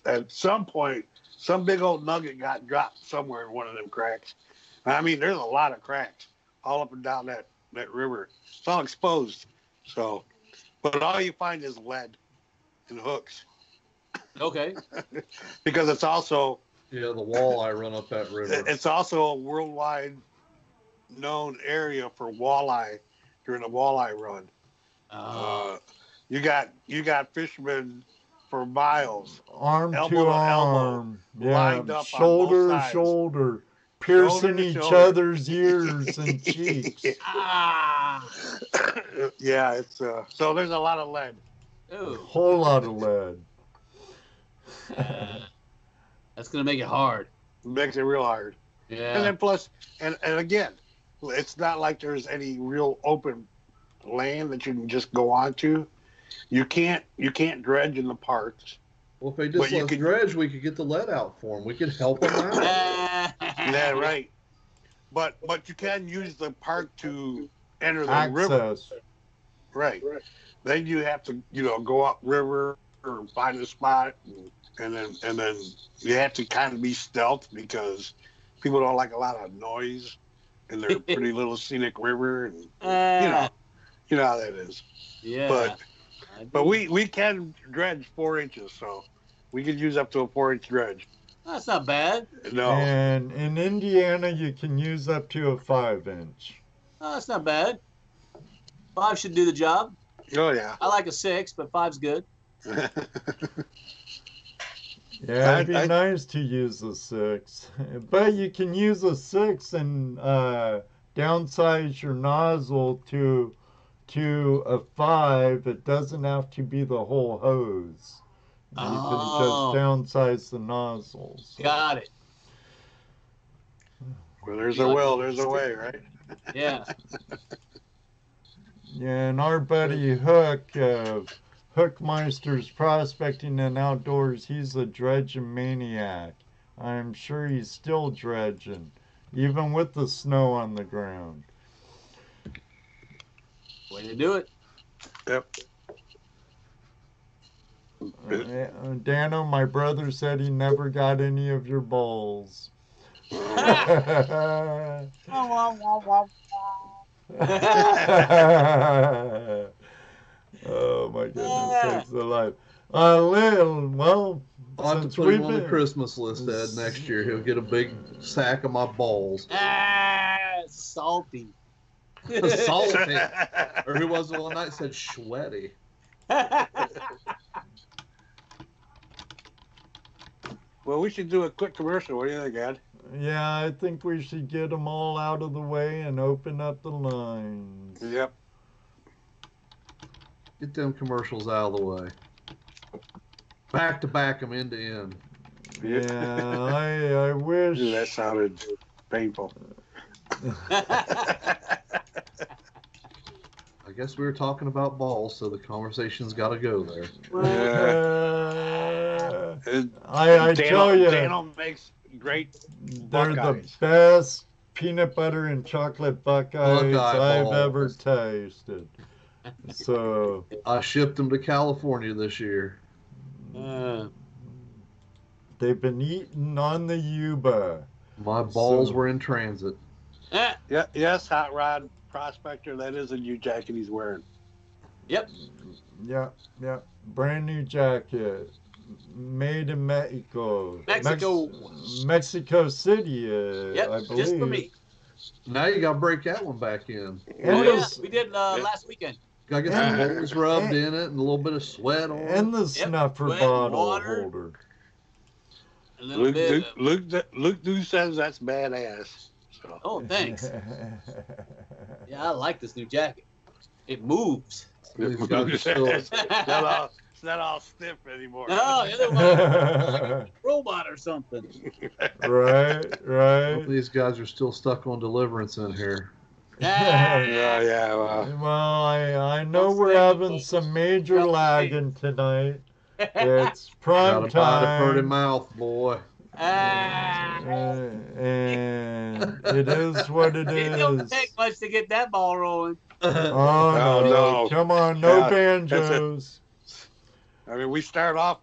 At some point, some big old nugget got dropped somewhere in one of them cracks. I mean, there's a lot of cracks all up and down that river. It's all exposed. So, but all you find is lead and hooks. Okay. Because it's also the walleye run up that river. It's also a worldwide known area for walleye during the walleye run. You got fishermen for miles, arm elbow to arm, lined up shoulder on both to sides. shoulder, piercing each other's ears and cheeks. Yeah, it's so there's a lot of lead. Ooh. Whole lot of lead. That's gonna make it hard. Makes it real hard. Yeah. And then plus, and again, it's not like there's any real open land that you can just go onto. You can't dredge in the parks. Well, if they just let us dredge, we could get the lead out for them. We could help them out. Yeah, right. But you can use the park to enter the river. Right. Then you have to go up river or find a spot, and then you have to kind of be stealth because people don't like a lot of noise in their pretty little scenic river, and you know how that is. Yeah. But we can dredge 4 inches, so we could use up to a 4-inch dredge. That's not bad. No. And in Indiana, you can use up to a 5-inch. Oh, that's not bad. 5 should do the job. Oh yeah. I like a 6, but 5's good. Yeah, it'd be nice to use a 6, but you can use a 6 and downsize your nozzle to a 5. It doesn't have to be the whole hose. You can just downsize the nozzles. Got it. Where there's a will, there's a way, right? Yeah. Yeah, and our buddy Hook, Hookmeister's Prospecting and Outdoors, he's a dredging maniac. I'm sure he's still dredging, even with the snow on the ground. Way to do it. Yep. Dano, my brother said he never got any of your balls. Oh my goodness, sakes alive. Well, I'll have to put him on the Christmas list, Ed. Next year, he'll get a big sack of my balls. Salty. Salty. Or who was it one night said sweaty? Well, we should do a quick commercial. What do you think, Ed? Yeah, I think we should get them all out of the way and open up the lines. Yep. Get them commercials out of the way. Back to back them end to end. Yeah, I wish. Dude, that sounded painful. I guess we were talking about balls, so the conversation's got to go there. I tell you, Dano makes great they're Buckeyes. the best peanut butter and chocolate Buckeyes I've ever tasted. So I shipped them to California this year. They've been eaten on the Yuba. My balls were in transit. Yeah, yes, Hot Rod Prospector. That is a new jacket he's wearing. Yep. Yeah. Brand new jacket. Made in Mexico. Mexico City, I believe. Just for me. Now you got to break that one back in. We did last weekend. Got to get some holes rubbed in it and a little bit of sweat on it. And the snuffer bottle holder. Luke do says that's badass. So. Oh, thanks. Yeah, I like this new jacket. It moves. It's not all stiff anymore. No, it's like a robot or something. Right. These guys are still stuck on Deliverance in here. Yeah. Well, I know we're having some major lagging tonight. It's prime Gotta buy the time. pretty mouth, boy. And it is what it It don't is. take much to get that ball rolling. Oh, no. Come on, no banjos. I mean, we start off,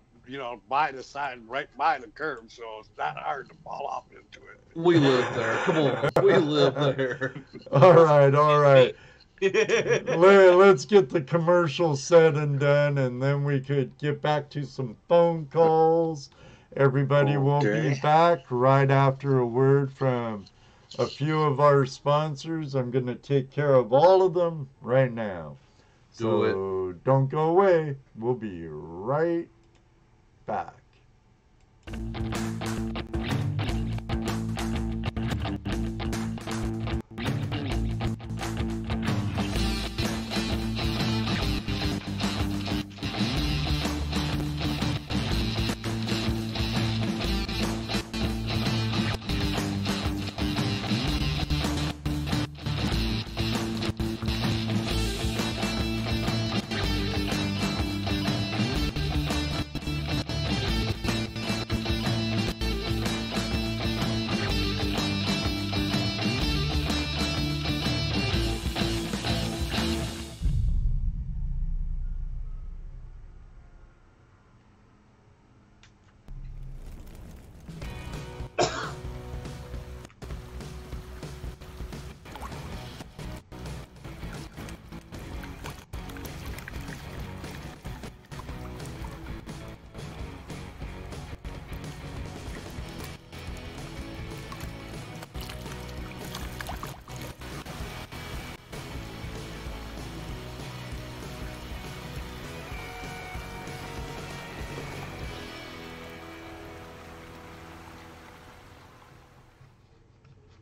by the side, right by the curb, so it's not hard to fall off into it. We live there. Come on. We live there. All right. Let's get the commercial said and done, and then we could get back to some phone calls. Everybody will be back right after a word from a few of our sponsors. I'm going to take care of all of them right now. So don't go away. We'll be right back.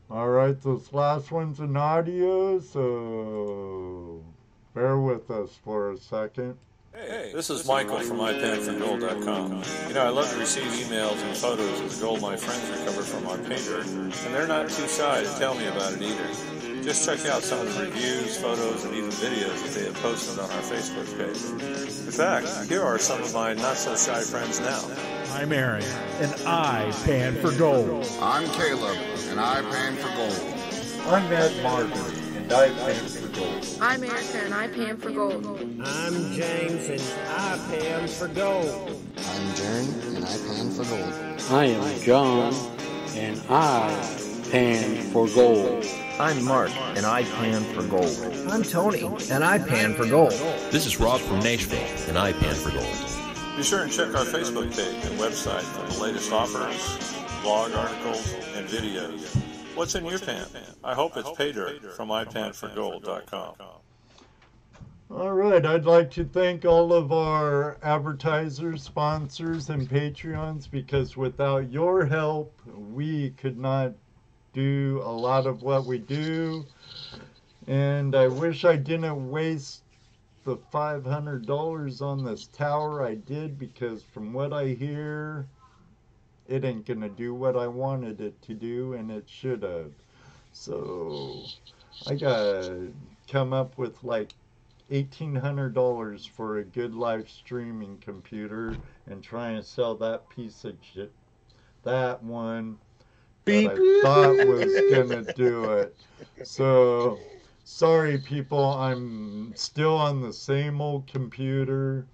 All right, this last one's an audio, so bear with us for a second. Hey, this is Michael from iPanForGold.com. You know, I love to receive emails and photos of the gold my friends recover from our painter, and they're not too shy to tell me about it either. Just check out some of the reviews, photos, and even videos that they have posted on our Facebook page. In fact, here are some of my not-so-shy friends now. I'm Aaron, and I pan for gold. I'm Caleb, and I pan for gold. I'm Matt Martin, and I pan for gold. I'm Erica, and I pan for gold. I'm James, and I pan for gold. I'm Jern, and I pan for gold. I am John, and I pan for gold. I'm Mark, and I pan for gold. I'm Tony, and I pan for gold. This is Rob from Nashville, and I pan for gold. Be sure and check our Facebook page and website for the latest offers, blog articles, and videos. What's in your pan? I hope it's pay dirt from ipanforgold.com. All right, I'd like to thank all of our advertisers, sponsors, and Patreons, because without your help, we could not do a lot of what we do. And I wish I didn't waste the $500 on this tower. I did, because from what I hear, it ain't gonna do what I wanted it to do, and it should have. So I gotta come up with like $1,800 for a good live streaming computer and try and sell that piece of shit, that one that I thought was gonna do it. So sorry people, I'm still on the same old computer,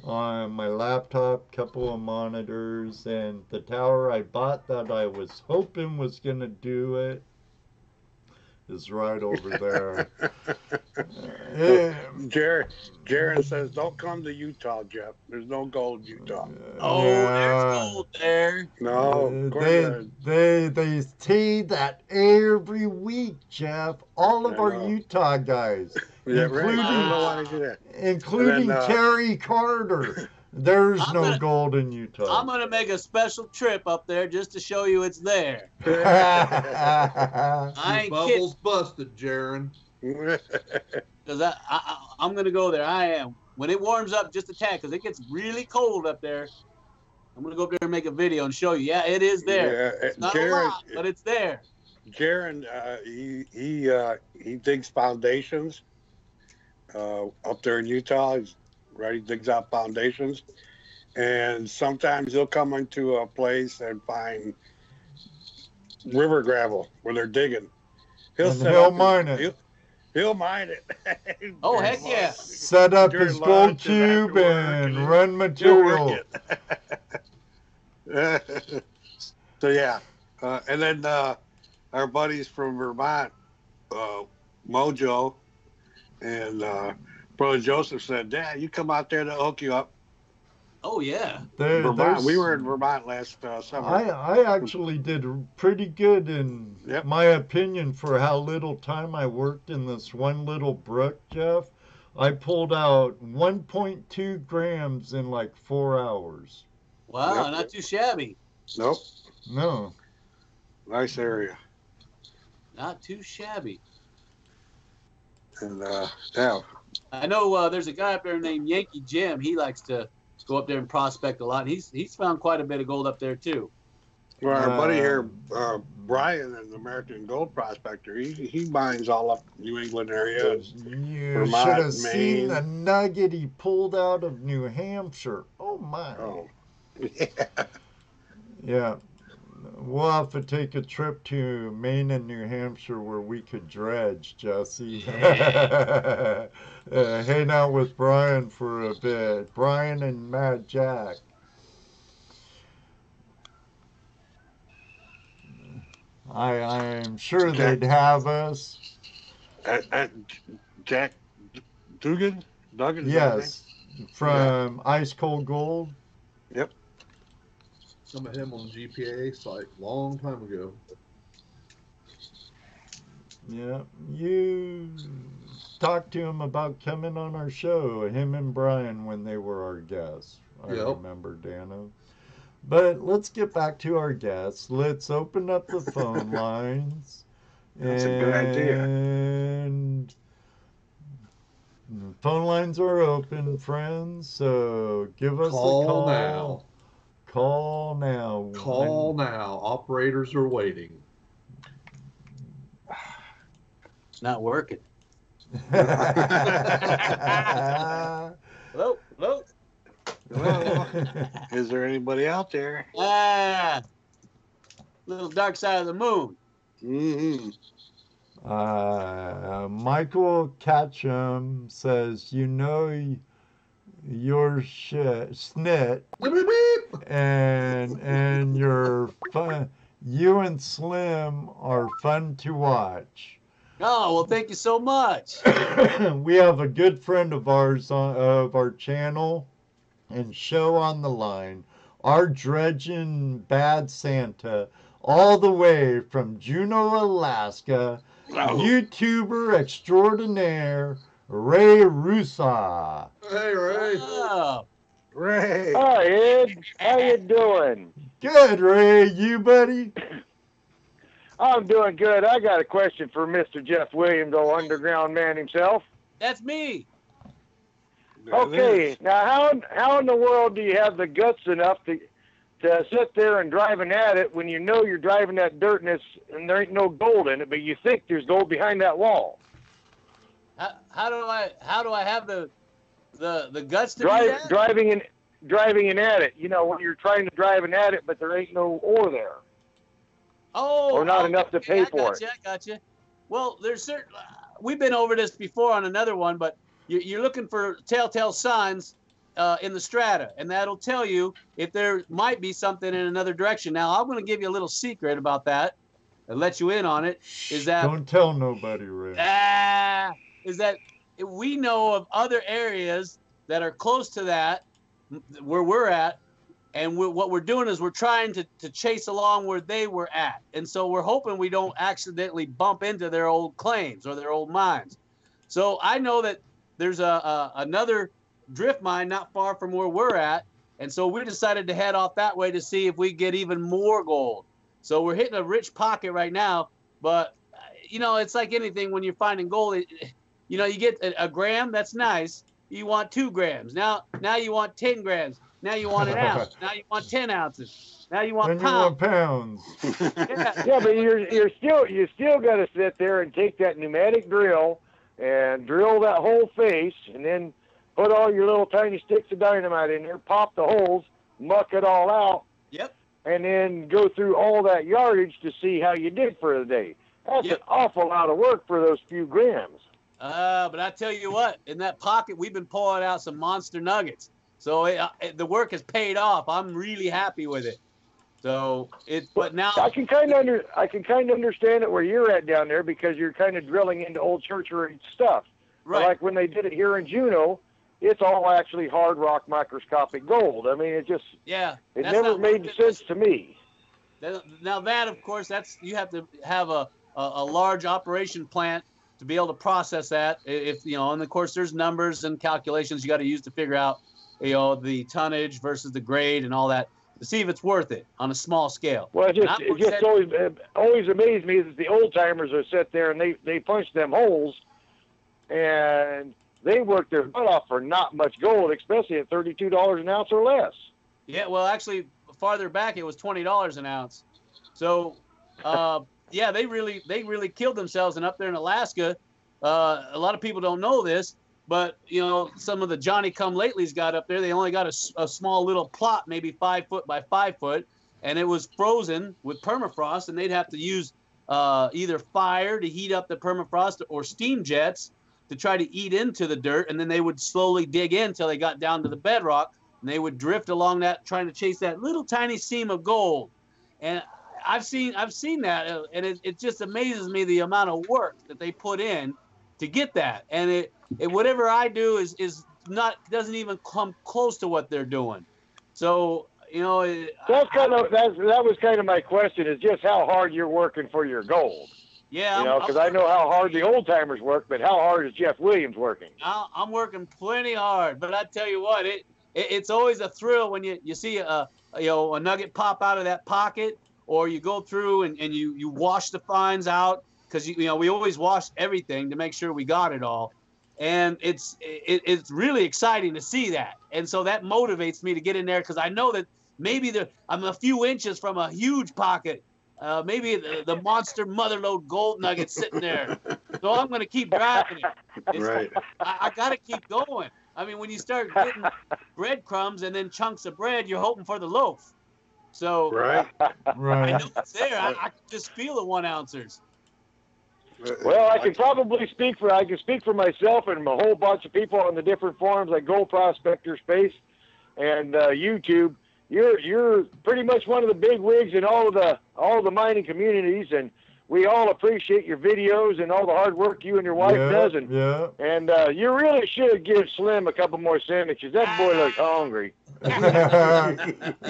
on my laptop, couple of monitors, and the tower I bought that I was hoping was gonna do it is right over there. Jared says, don't come to Utah, Jeff. There's no gold in Utah. There's gold there. No. They say that every week, Jeff. All of our Utah guys, including Terry Carter. There's no gold in Utah. I'm going to make a special trip up there just to show you it's there. I ain't bubbles busted, Jaron. Because I'm going to go there. I am. When it warms up just a tad, because it gets really cold up there, I'm going to go up there and make a video and show you. Yeah, it is there. It's not a lot, but it's there. Jaron, he digs foundations up there in Utah. He digs out foundations, and sometimes he'll come into a place and find river gravel where they're digging. He'll mine it. He'll mine it. Oh, heck yeah. Set up his gold cube and run material. So, yeah. And then our buddies from Vermont, Mojo, and Brother Joseph said, Dad, you come out there, they'll hook you up. Oh, yeah. Vermont. We were in Vermont last summer. I actually did pretty good in my opinion for how little time I worked in this one little brook, Jeff. I pulled out 1.2 grams in like 4 hours. Wow, not too shabby. Nope. No. Nice area. Not too shabby. And, yeah. I know there's a guy up there named Yankee Jim. He likes to go up there and prospect a lot. He's found quite a bit of gold up there too. Well, our buddy here, Brian, an American gold prospector, he mines all up New England area. You Vermont, should have Maine. seen the nugget he pulled out of New Hampshire. Oh my. Oh. Yeah. We'll have to take a trip to Maine and New Hampshire where we could dredge, Jesse. Hang out with Brian for a bit. Brian and Mad Jack. I'm sure they'd have us. Jack Dugan? Yes, from Ice Cold Gold. Yep. Some of him on the GPAA site long time ago. Yeah, you talked to him about coming on our show, him and Brian, when they were our guests. I remember, Dano. But let's get back to our guests. Let's open up the phone lines. That's a good idea. And Phone lines are open, friends, so give us a call. Now. Call now. Call now. Operators are waiting. It's not working. Hello? Hello? Hello? Is there anybody out there? Little dark side of the moon. Mm-hmm. Michael Catchum says, you know your snit and your fun. You and Slim are fun to watch. Oh, well, thank you so much. We have a good friend of ours of our channel and show on the line, our dredging bad Santa, all the way from Juneau, Alaska, YouTuber extraordinaire, Ray Russa. Hey, Ray. Oh. Ray. Hi, Ed. How you doing? Good, Ray. You, buddy? I'm doing good. I got a question for Mr. Jeff Williams, old underground man himself. That's me. Okay, now how in the world do you have the guts enough to sit there and driving at it when you know you're driving that dirt and there ain't no gold in it, but you think there's gold behind that wall? How do I have the guts to do that? Driving in at it, you know, when you're trying to drive in at it, but there ain't no ore there. Oh, or not enough to pay for it. I got you. Well, there's certain. We've been over this before on another one, but you're looking for telltale signs in the strata, and that'll tell you if there might be something in another direction. Now, I'm going to give you a little secret about that and let you in on it. Is that don't tell nobody, Ray? Is that we know of other areas that are close to that, where we're at. And what we're doing is we're trying to chase along where they were at. And so we're hoping we don't accidentally bump into their old claims or their old mines. So I know that there's another drift mine not far from where we're at. And so we decided to head off that way to see if we get even more gold. So we're hitting a rich pocket right now. But, you know, it's like anything when you're finding gold. You know, you get a gram, that's nice. You want 2 grams. Now you want 10 grams. Now you want an ounce. Now you want 10 ounces. Now you want pounds. Yeah, but you still got to sit there and take that pneumatic drill and drill that whole face, and then put all your little tiny sticks of dynamite in there, pop the holes, muck it all out. Yep. And then go through all that yardage to see how you did for the day. That's an awful lot of work for those few grams. But I tell you what, in that pocket, we've been pulling out some monster nuggets. So the work has paid off. I'm really happy with it. So but now I can kind of understand it where you're at down there, because you're kind of drilling into old churchery stuff. Right. But like when they did it here in Juneau, it's all actually hard rock microscopic gold. I mean, it never made sense to me. Now that, of course, you have to have a large operation plant to be able to process that. If you know, and of course, there's numbers and calculations you got to use to figure out, you know, the tonnage versus the grade and all that to see if it's worth it on a small scale. Well, it just always amazed me that the old timers are sit there and they punch them holes, and they work their butt off for not much gold, especially at $32 an ounce or less. Yeah, well, actually, farther back it was $20 an ounce. So, yeah, they really killed themselves. And up there in Alaska, a lot of people don't know this, but you know, some of the Johnny-come-latelys got up there. They only got a small little plot, maybe 5 foot by 5 foot, and it was frozen with permafrost, and they'd have to use either fire to heat up the permafrost or steam jets to try to eat into the dirt, and then they would slowly dig in until they got down to the bedrock, and they would drift along that, trying to chase that little tiny seam of gold. And I've seen that, and it just amazes me the amount of work that they put in to get that. And it whatever I do doesn't even come close to what they're doing. So you know, that was kind of my question, is just how hard you're working for your gold. Yeah, you know, because I know how hard the old timers work, but how hard is Jeff Williams working? I'm working plenty hard, but I tell you what, it's always a thrill when you see a nugget pop out of that pocket, or you go through and you wash the fines out, because you know we always wash everything to make sure we got it all, And it's really exciting to see that. And so that motivates me to get in there because I know that maybe I'm a few inches from a huge pocket. Maybe the monster motherlode gold nugget sitting there. So I'm going to keep driving it. Right. I got to keep going. I mean, when you start getting breadcrumbs and then chunks of bread, you're hoping for the loaf. So Right. I know it's there. I can just feel the 1 ounces. Well, I can speak for myself and a whole bunch of people on the different forums like Gold Prospector Space and YouTube. You're pretty much one of the big wigs in all the mining communities, and we all appreciate your videos and all the hard work you and your wife does. And you really should give Slim a couple more sandwiches. That boy looks hungry.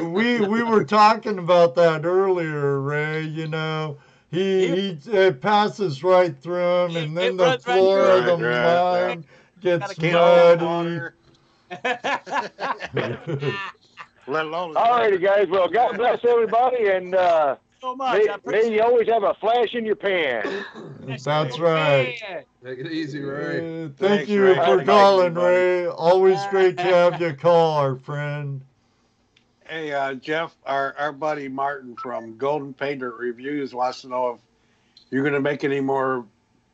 we were talking about that earlier, Ray. You know, he passes right through him, and then the floor of the mine gets muddy. All righty, guys. Well, God bless everybody, and so much. may you always have a flash in your pan. That's right. Take it easy, Ray. Thank you for calling, Ray. Always great to have you call, our friend. Hey, Jeff, our buddy Martin from Golden Pay Dirt Reviews wants to know if you're going to make any more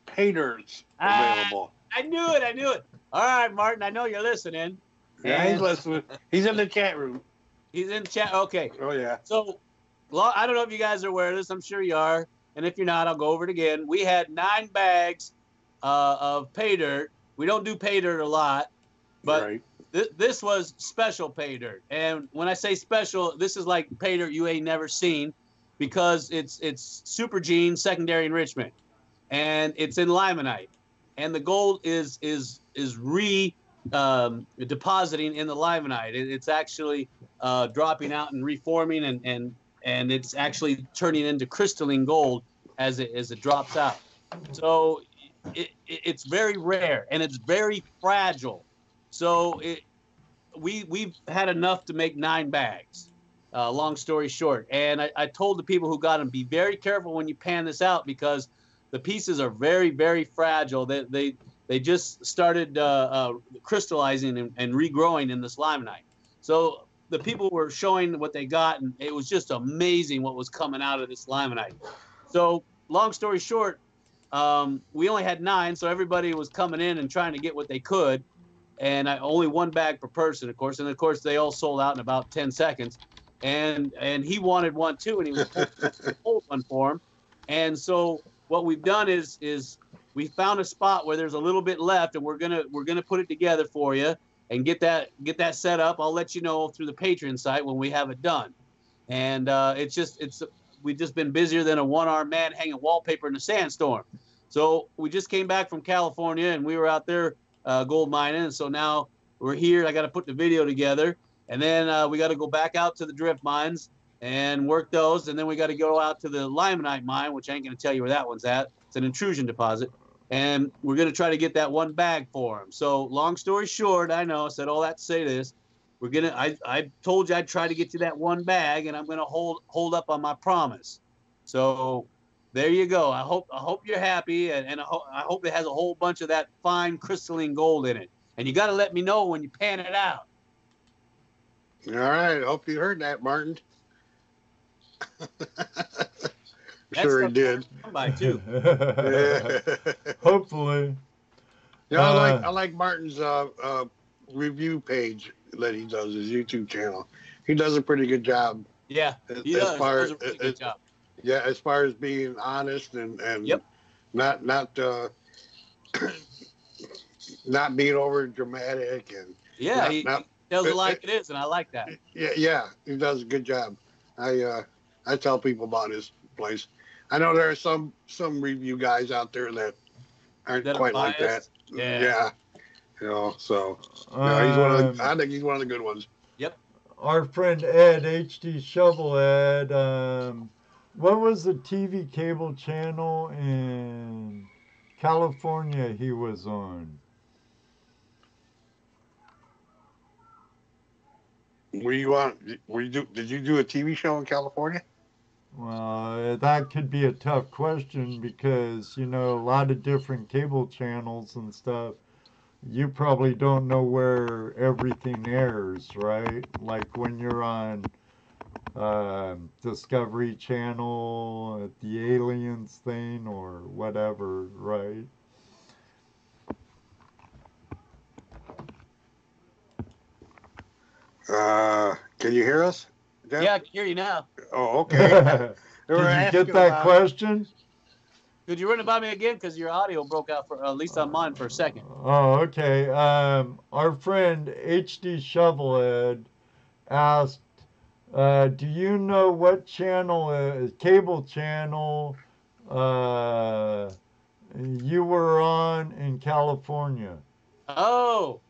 pay dirts available. I knew it. All right, Martin, I know you're listening. Yeah, he's listening. He's in the chat room. He's in the chat. Okay. Oh, yeah. So, I don't know if you guys are aware of this. I'm sure you are. And if you're not, I'll go over it again. We had 9 bags of pay dirt. We don't do pay dirt a lot, but this was special pay dirt. And when I say special, this is like pay dirt you ain't never seen because it's super gene secondary enrichment, and it's in limonite, and the gold is depositing in the limonite. It's actually dropping out and reforming, and it's actually turning into crystalline gold as it drops out. So it's very rare and it's very fragile. So we've had enough to make 9 bags. Long story short, and I told the people who got them, be very careful when you pan this out because the pieces are very, very fragile. They just started crystallizing and regrowing in this limonite. So the people were showing what they got, and it was just amazing what was coming out of this limonite. So long story short, we only had 9, so everybody was coming in and trying to get what they could, and only 1 bag per person, of course. And of course, they all sold out in about 10 seconds. And he wanted one too, and he was hold one for him. And so what we've done is we found a spot where there's a little bit left, and we're gonna put it together for you and get that set up. I'll let you know through the Patreon site when we have it done. And we've just been busier than a 1-armed man hanging wallpaper in a sandstorm. So we just came back from California, and we were out there gold mining, and so now we're here. I got to put the video together, and then we got to go back out to the drift mines and work those, and then we got to go out to the limonite mine, which I ain't going to tell you where that one's at. It's an intrusion deposit. And we're going to try to get that 1 bag for him. So long story short, I know I said all that to say this. I told you I'd try to get you that 1 bag, and I'm going to hold up on my promise. So there you go. I hope you're happy, and I hope it has a whole bunch of that fine crystalline gold in it. And you got to let me know when you pan it out. All right. Hope you heard that, Martin. Sure he did. By too. Hopefully. Yeah, I like Martin's review page that he does, his YouTube channel. He does a pretty good job. Yeah, he does a pretty good job. Yeah, as far as being honest and not not being over dramatic and he tells it like it is, and I like that. Yeah, he does a good job. I tell people about his place. I know there are some review guys out there that aren't quite like that. Yeah. You know, so he's I think he's one of the good ones. Yep. Our friend Ed, HD Shovel Ed, what was the TV cable channel in California he was on? Did you do a TV show in California? Well, that could be a tough question because, a lot of different cable channels and stuff you probably don't know where everything airs, right? Like when you're on Discovery Channel, the Aliens thing, or whatever, right? Can you hear us, Jeff? Yeah, I can hear you now. Oh, okay. Did you get that question? Could you run it by me again? Because your audio broke out, for at least on mine, for a second. Oh, okay. Our friend HD Shovelhead asked, do you know what channel, cable channel, you were on in California? Oh,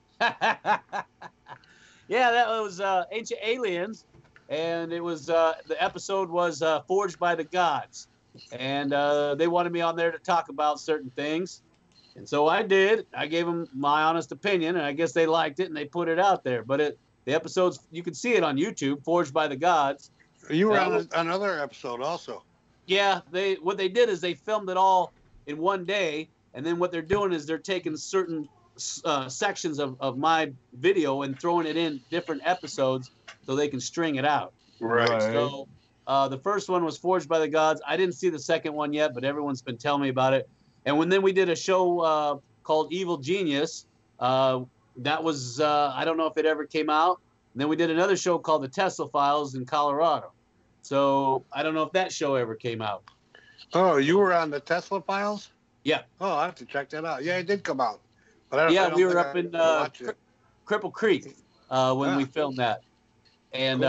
yeah, that was Ancient Aliens, and it was the episode was Forged by the Gods, and they wanted me on there to talk about certain things, and so I did. I gave them my honest opinion, and I guess they liked it, and they put it out there. But the episodes, you can see it on YouTube, Forged by the Gods. You were on another episode also. Yeah, what they did is they filmed it all in one day, and then what they're doing is they're taking certain sections of my video and throwing it in different episodes so they can string it out. Right. So the first one was Forged by the Gods. I didn't see the second one yet, but everyone's been telling me about it. And then we did a show called Evil Genius. That was, I don't know if it ever came out. And then we did another show called The Tesla Files in Colorado. So I don't know if that show ever came out. Oh, you were on The Tesla Files? Yeah. Oh, I have to check that out. Yeah, it did come out. But yeah, we were up in Cripple Creek when we filmed that. And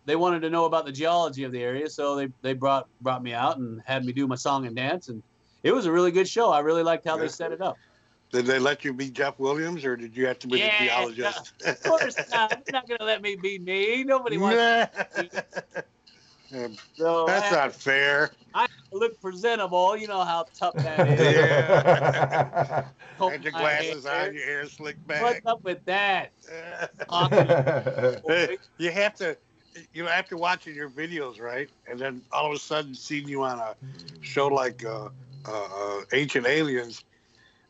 they wanted to know about the geology of the area, so they brought me out and had me do my song and dance, and it was a really good show. I really liked how they set it up. Did they let you be Jeff Williams, or did you have to be the geologist? Of course not. They're not going to let me be me. Nobody wants to be me. So that's not fair. I look presentable. You know how tough that is. Yeah. Had your glasses on, your hair slicked back. What's up with that? You have to, after watching your videos, right? And then all of a sudden seeing you on a show like Ancient Aliens.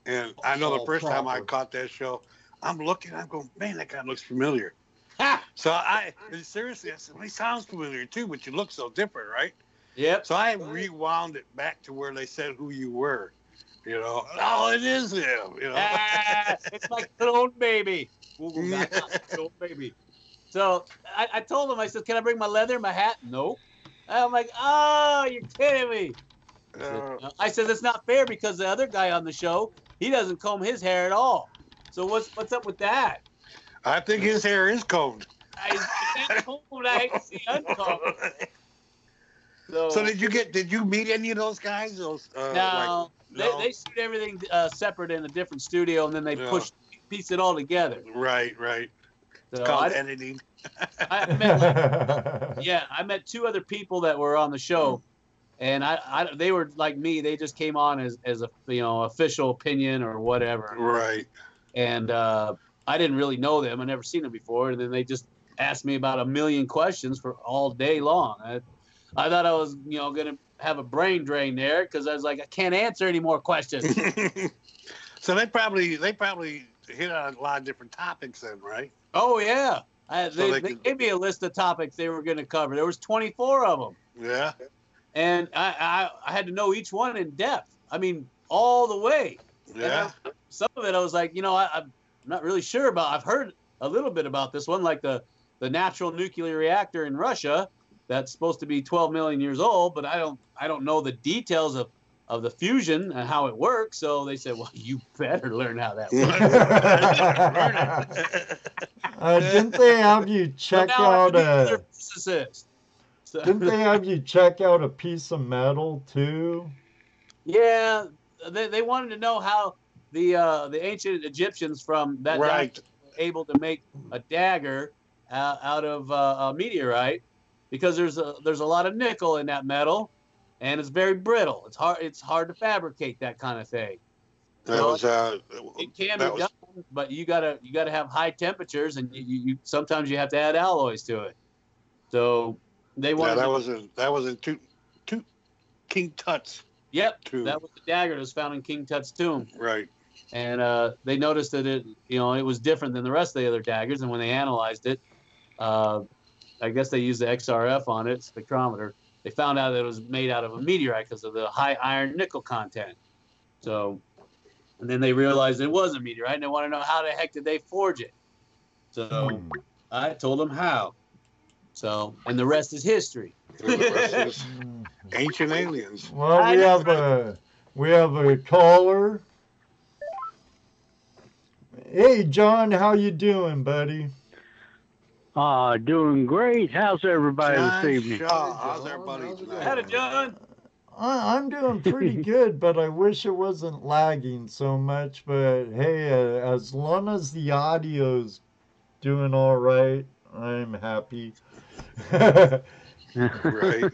And I know the first time I caught that show, I'm going, man, that guy looks familiar. So seriously, I said, well, he sounds familiar too, but you look so different, right? Yep. So I rewound it back to where they said who you were. Oh, it is him. It's my clone baby. Clone baby. So I told him, I said, can I bring my leather, my hat? No. I'm like, oh, you're kidding me. I said, that's not fair because the other guy on the show, he doesn't comb his hair at all. So what's up with that? I think his hair is combed. It's combed. I hate to see uncombed. So did you meet any of those guys? No, they shoot everything separate in a different studio, and then they piece it all together. Right. It's called editing. I met two other people that were on the show, and they were like me. They just came on as a official opinion or whatever. Right. And I didn't really know them. I never seen them before, and then they just asked me about a million questions for all day long. I thought I was, going to have a brain drain there because I was like, I can't answer any more questions. So they probably hit on a lot of different topics then, right? Oh yeah, they gave me a list of topics they were going to cover. There was 24 of them. Yeah. And I had to know each one in depth. I mean, all the way. Yeah. Some of it I was like, I'm not really sure about. I've heard a little bit about this one, like the natural nuclear reactor in Russia. That's supposed to be 12 million years old, but I don't know the details of the fusion and how it works. So they said, well, you better learn how that works. Didn't they have you check out a physicist? Didn't they have you check out a piece of metal too? Yeah, they wanted to know how the ancient Egyptians from that time were able to make a dagger out of a meteorite. Because there's a lot of nickel in that metal, and it's very brittle. It's hard to fabricate that kind of thing. It can be done, but you gotta have high temperatures, and you sometimes you have to add alloys to it. So they wanted. Yeah, that was in King Tut's. Yep, tomb. That was the dagger that was found in King Tut's tomb. Right. and they noticed that it was different than the rest of the other daggers. And when they analyzed it, I guess they used the XRF on it, spectrometer. They found out that it was made out of a meteorite because of the high iron nickel content. So, and then they realized it was a meteorite, and they want to know how the heck did they forge it. So I told them how. So, and the rest is history. The rest is ancient aliens. Well, we have a caller. Hey, John, how you doing, buddy? Doing great. How's everybody this evening? How's everybody tonight? Howdy, John. I'm doing pretty good, but I wish it wasn't lagging so much. But hey, as long as the audio's doing all right, I'm happy. Right.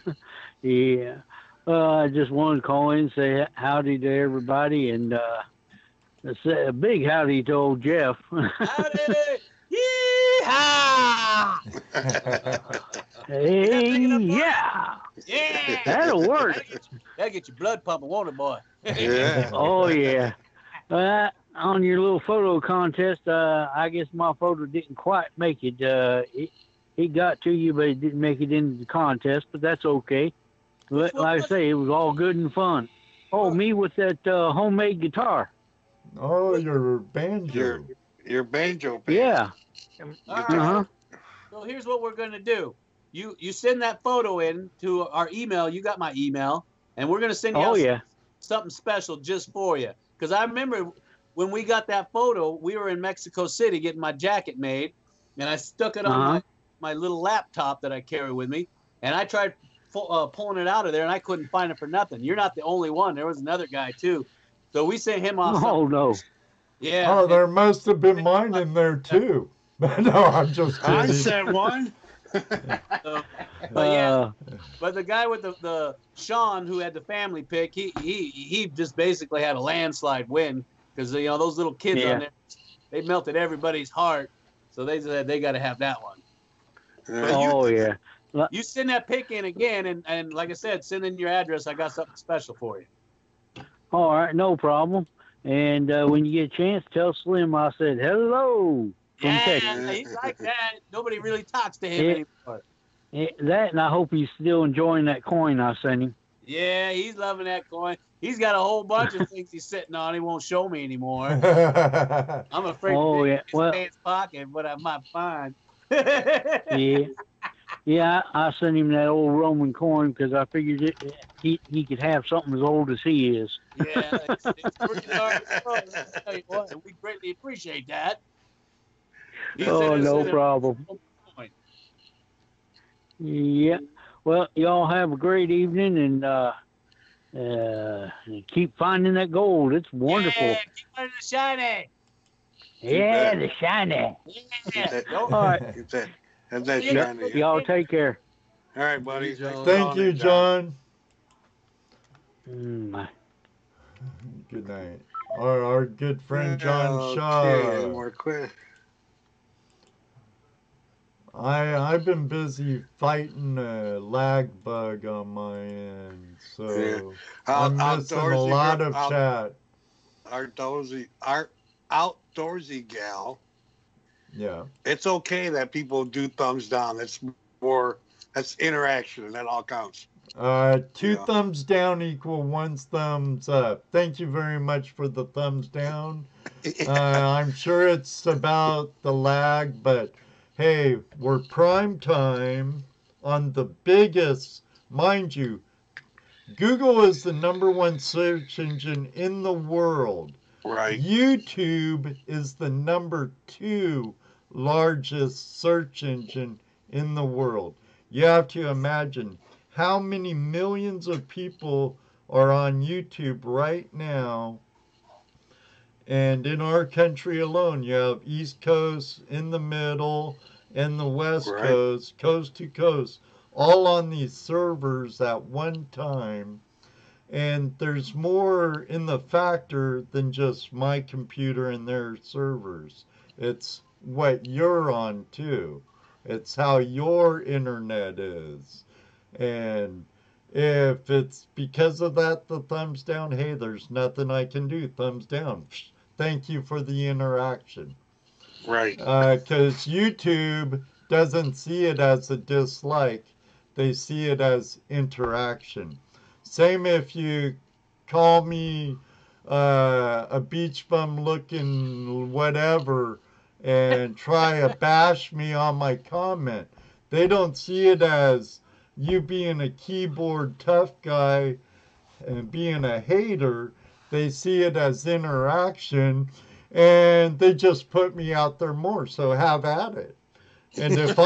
Yeah. I just wanted to call in and say howdy to everybody, and say a big howdy to old Jeff. Howdy! Yee-haw! Hey, yeah. Yeah. That'll work. That'll get your blood pumping, won't it, boy? Yeah. Oh, yeah. On your little photo contest, I guess my photo didn't quite make it. He got to you, but it didn't make it into the contest, but that's okay. Like I say, it was all good and fun. Oh, me with that homemade guitar. Oh, your banjo. Your banjo band. Yeah. Right. So here's what we're going to do. You send that photo in to our email. You got my email, and we're going to send you out something special just for you. Because I remember when we got that photo, we were in Mexico City getting my jacket made, and I stuck it on my little laptop that I carry with me, and I tried pulling it out of there, and I couldn't find it for nothing. You're not the only one. There was another guy, too. So we sent him off. Oh, no. Yeah. Oh, there must have been mine in there, too. No, I'm just kidding. I said one. But the guy with the Sean who had the family pick, he just basically had a landslide win because those little kids on there, they melted everybody's heart, so they said they got to have that one. You send that pick in again, and like I said, send in your address. I got something special for you. All right, no problem. And when you get a chance, tell Slim I said hello. Yeah, he's like that. Nobody really talks to him anymore. That, and I hope he's still enjoying that coin I sent him. Yeah, he's loving that coin. He's got a whole bunch of things he's sitting on. He won't show me anymore. I'm afraid to dig his pants pocket, but I might find. Yeah, I sent him that old Roman coin because I figured he could have something as old as he is. Yeah, it's pretty hard to know. I'll tell you what, we greatly appreciate that. No problem. Yeah. Well, y'all have a great evening and keep finding that gold. It's wonderful. Yeah, keep finding the shiny. Yeah, the shiny. Yeah. All right. Have that shiny. Y'all take care. All right, buddy. Thank you, John. Good night. Our good friend John Shaw. Okay, more quick. I've been busy fighting a lag bug on my end, so I'm missing a lot of chat. Our outdoorsy gal. Yeah. It's okay that people do thumbs down. That's interaction, and that all counts. Two thumbs down equal one thumbs up. Thank you very much for the thumbs down. I'm sure it's about the lag, but hey, we're prime time on the biggest, mind you, Google is the #1 search engine in the world. Right. YouTube is the #2 largest search engine in the world. You have to imagine how many millions of people are on YouTube right now. And in our country alone, you have East Coast, in the middle, and the West Coast, coast to coast, all on these servers at one time. And there's more in the factor than just my computer and their servers. It's what you're on too. It's how your internet is. And if it's because of that, the thumbs down, hey, there's nothing I can do. Thumbs down. thank you for the interaction. Right. Because YouTube doesn't see it as a dislike. They see it as interaction. Same if you call me a beach bum looking whatever and try to bash me on my comment. They don't see it as you being a keyboard tough guy and being a hater. They see it as interaction, and they just put me out there more. So have at it. And if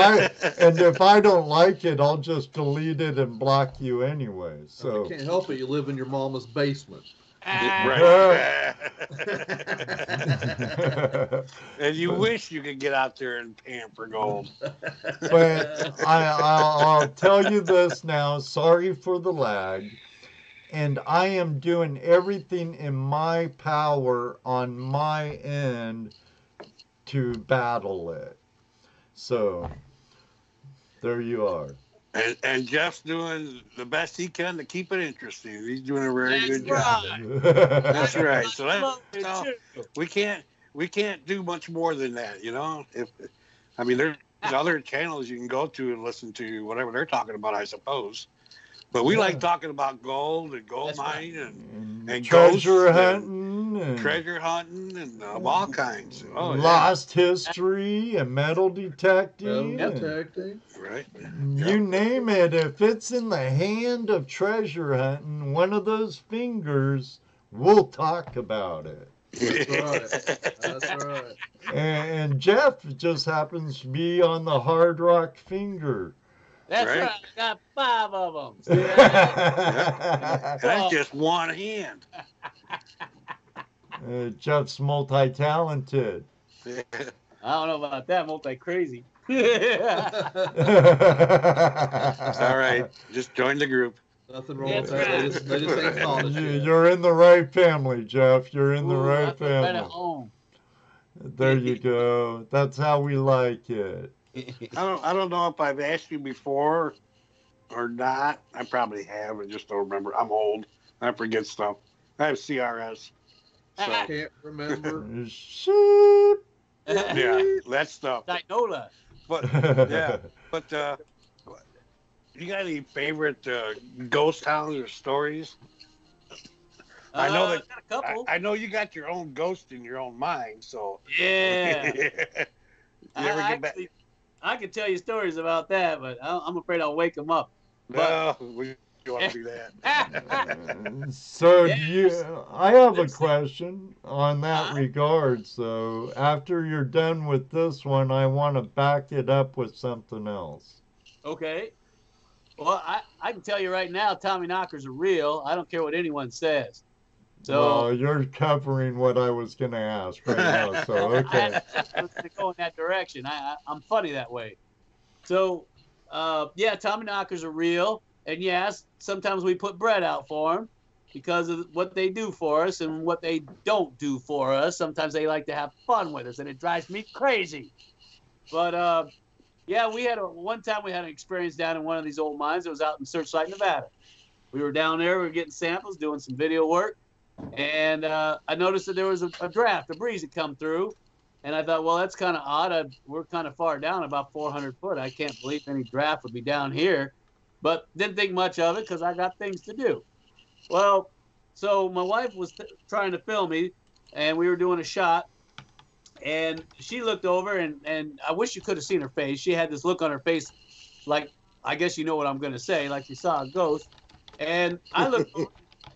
I don't like it, I'll just delete it and block you anyway. So you can't help it. You live in your mama's basement. Right. And you wish you could get out there and pan for gold. But I'll tell you this now. Sorry for the lag. And I am doing everything in my power on my end to battle it. So, there you are. And Jeff's doing the best he can to keep it interesting. He's doing a very good right. job. That's right. So we can't do much more than that, you know. There's other channels you can go to and listen to whatever they're talking about, I suppose. But we like talking about gold and gold mining and treasure ghosts hunting and treasure hunting and all kinds. Lost history and metal detecting. Right. You name it. If it's in the hand of treasure hunting, one of those fingers, we'll talk about it. That's right. And Jeff just happens to be on the hard rock finger. That's right. I got 5 of them. That's just one hand. Jeff's multi-talented. I don't know about that, multi-crazy. It's all right. Just join the group. Nothing wrong with that. They just ain't college yet. You're in the right family, Jeff. You're in the right family. Right at home. There you go. That's how we like it. I don't know if I've asked you before or not. I probably have. I just don't remember. I'm old. I forget stuff. I have CRS. So. Can't remember. Sheep. Yeah, that stuff. Dinola. But you got any favorite ghost towns or stories? I know that. Got a couple. I know you got your own ghost in your own mind. So yeah. You ever get back? I could tell you stories about that, but I'm afraid I'll wake them up. No, we don't want to do that. So I have a question on that regard. So after you're done with this one, I want to back it up with something else. Okay. Well, I can tell you right now, Tommy knockers are real. I don't care what anyone says. So well, you're covering what I was going to ask right now. So okay. I was going to go in that direction. I'm funny that way. So, yeah, Tommy knockers are real. And yes, sometimes we put bread out for them because of what they do for us and what they don't do for us. Sometimes they like to have fun with us, and it drives me crazy. But, yeah, one time we had an experience down in one of these old mines. It was out in Searchlight, Nevada. We were down there. We were getting samples, doing some video work. And I noticed that there was a breeze had come through. And I thought, well, that's kind of odd. We're kind of far down, about 400 foot. I can't believe any draft would be down here. But didn't think much of it because I got things to do. Well, so my wife was trying to film me, and we were doing a shot. And she looked over, and I wish you could have seen her face. She had this look on her face like, I guess you know what I'm going to say, like she saw a ghost. And I looked over.